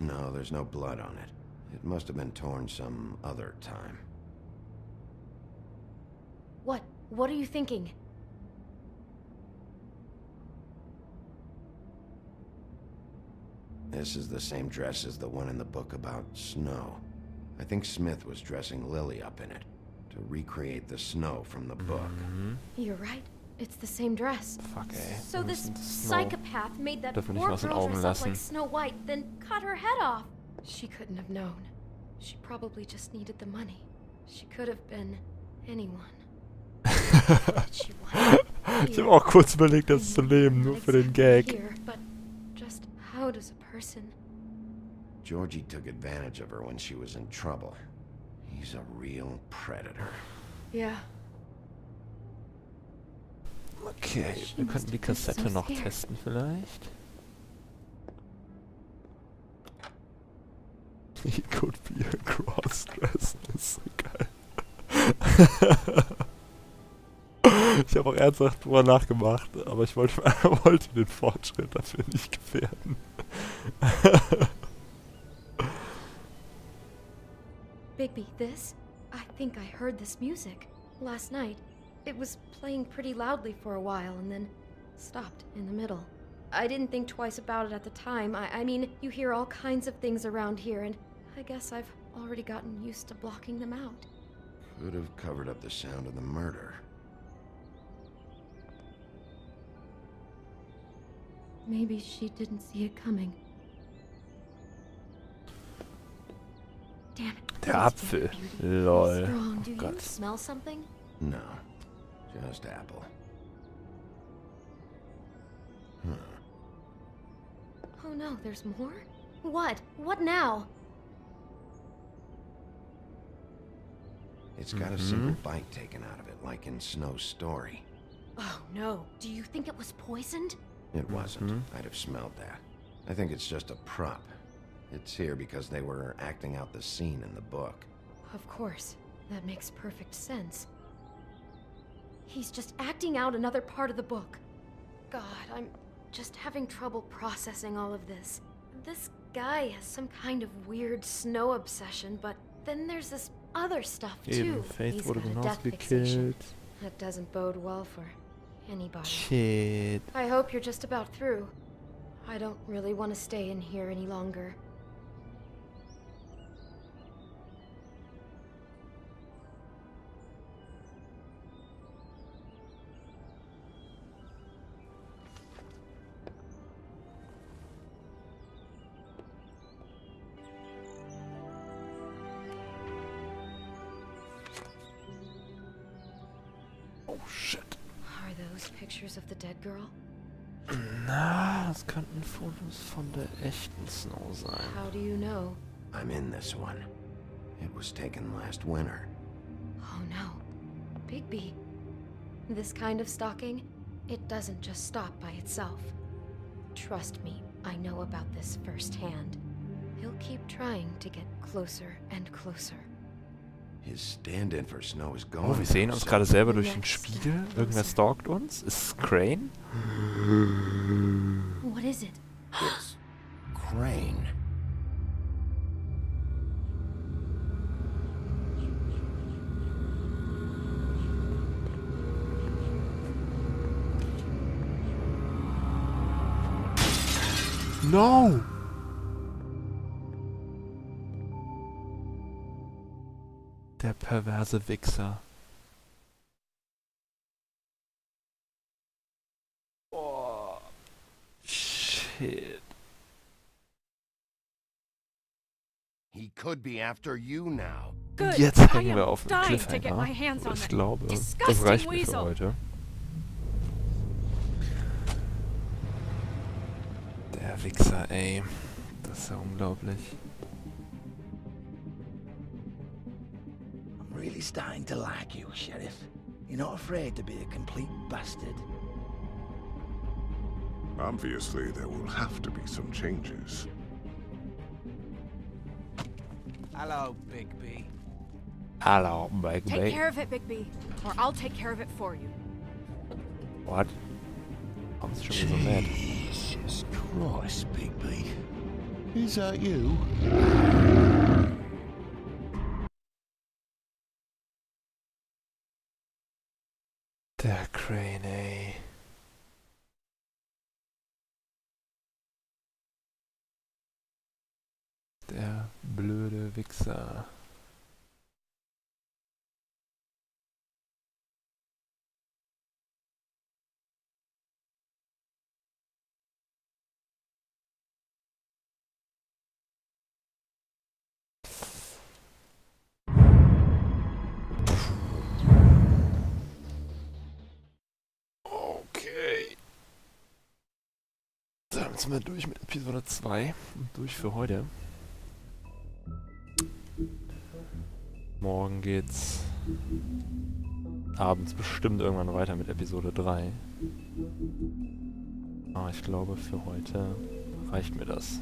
No, there's no blood on it. It must have been torn some other time. What are you thinking? This is the same dress as the one in the book about snow. I think Smith was dressing Lily up in it to recreate the snow from the book. You're right. It's the same dress. Fuck, ey. So Wir this müssen Snow psychopath made that dürfen wir nicht poor aus den girl Augen dress up lassen. like Snow White, then cut her head off. She couldn't have known. She probably just needed the money. She could have been anyone. She Ich habe auch kurz überlegt, das zu nehmen, nur für den Gag. Here, but just how does a person? Georgie took advantage of her when she was in trouble. He's a real predator. Yeah. Okay, wir könnten die Kassette noch testen vielleicht. He could be a crossdresser. Das ist so geil. Ich habe auch ernsthaft drüber nachgemacht, aber ich wollte den Fortschritt dafür nicht gefährden. Bigby, this? I think I heard this music last night. It was playing pretty loudly for a while and then stopped in the middle. I didn't think twice about it at the time. I mean, you hear all kinds of things around here, and I guess I've already gotten used to blocking them out. Could have covered up the sound of the murder. Maybe she didn't see it coming. Damn it. Der Apfel. Lol. Strong. Oh Do you Gott. smell something? No, just apple. Oh no, there's more? What? What now? It's got a single bite taken out of it, like in Snow's story. Oh no. Do you think it was poisoned? It wasn't. I'd have smelled that. I think it's just a prop. It's here because they were acting out the scene in the book. Of course. That makes perfect sense. He's just acting out another part of the book. God, I'm just having trouble processing all of this. This guy has some kind of weird snow obsession, but then there's this other stuff too. Eben, Faith He's wurde got a genauso death fixation. gekillt. That doesn't bode well for anybody. Shit. I hope you're just about through. I don't really want to stay in here any longer. Oh shit. Are those pictures of the dead girl? Na, das könnten Fotos von der echten Snow sein. How do you know? I'm in this one. It was taken last winter. Oh no. Bigby. This kind of stalking, it doesn't just stop by itself. Trust me, I know about this firsthand. He'll keep trying to get closer and closer. His stand-in for Snow is gone. Oh, wir sehen uns gerade selber durch den Spiegel. Irgendwer stalkt uns. Ist es Crane? What is it? It's Crane. No! Der perverse Wichser. Oh. Shit. He could be after you now. Good. Jetzt I hängen am wir auf dem dying to get Cliffhanger. my hands on Ich that glaube, das disgusting reicht mir für weasel. heute. Der Wichser, ey. Das ist ja unglaublich. I'm really starting to like you, Sheriff. You're not afraid to be a complete bastard. Obviously, there will have to be some changes. Hello, Bigby. Hello, Bigby. Take care of it, Bigby, or I'll take care of it for you. What? Warum ist schon wieder so mad? Jesus Christ, Bigby. Is that you? Der Crane, ey. Der blöde Wichser. Okay. Dann sind wir durch mit Episode 2 und durch für heute. Morgen geht's abends bestimmt irgendwann weiter mit Episode 3. Aber ich glaube, für heute reicht mir das.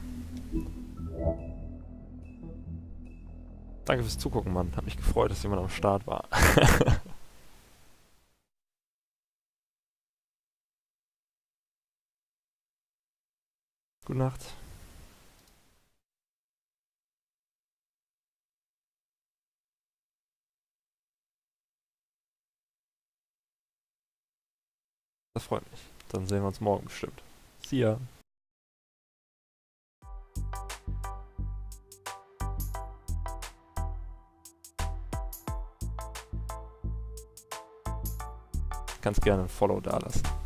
Danke fürs Zugucken, Mann. Hat mich gefreut, dass jemand am Start war. Gute Nacht. Das freut mich. Dann sehen wir uns morgen bestimmt. See ya. Kannst gerne ein Follow dalassen.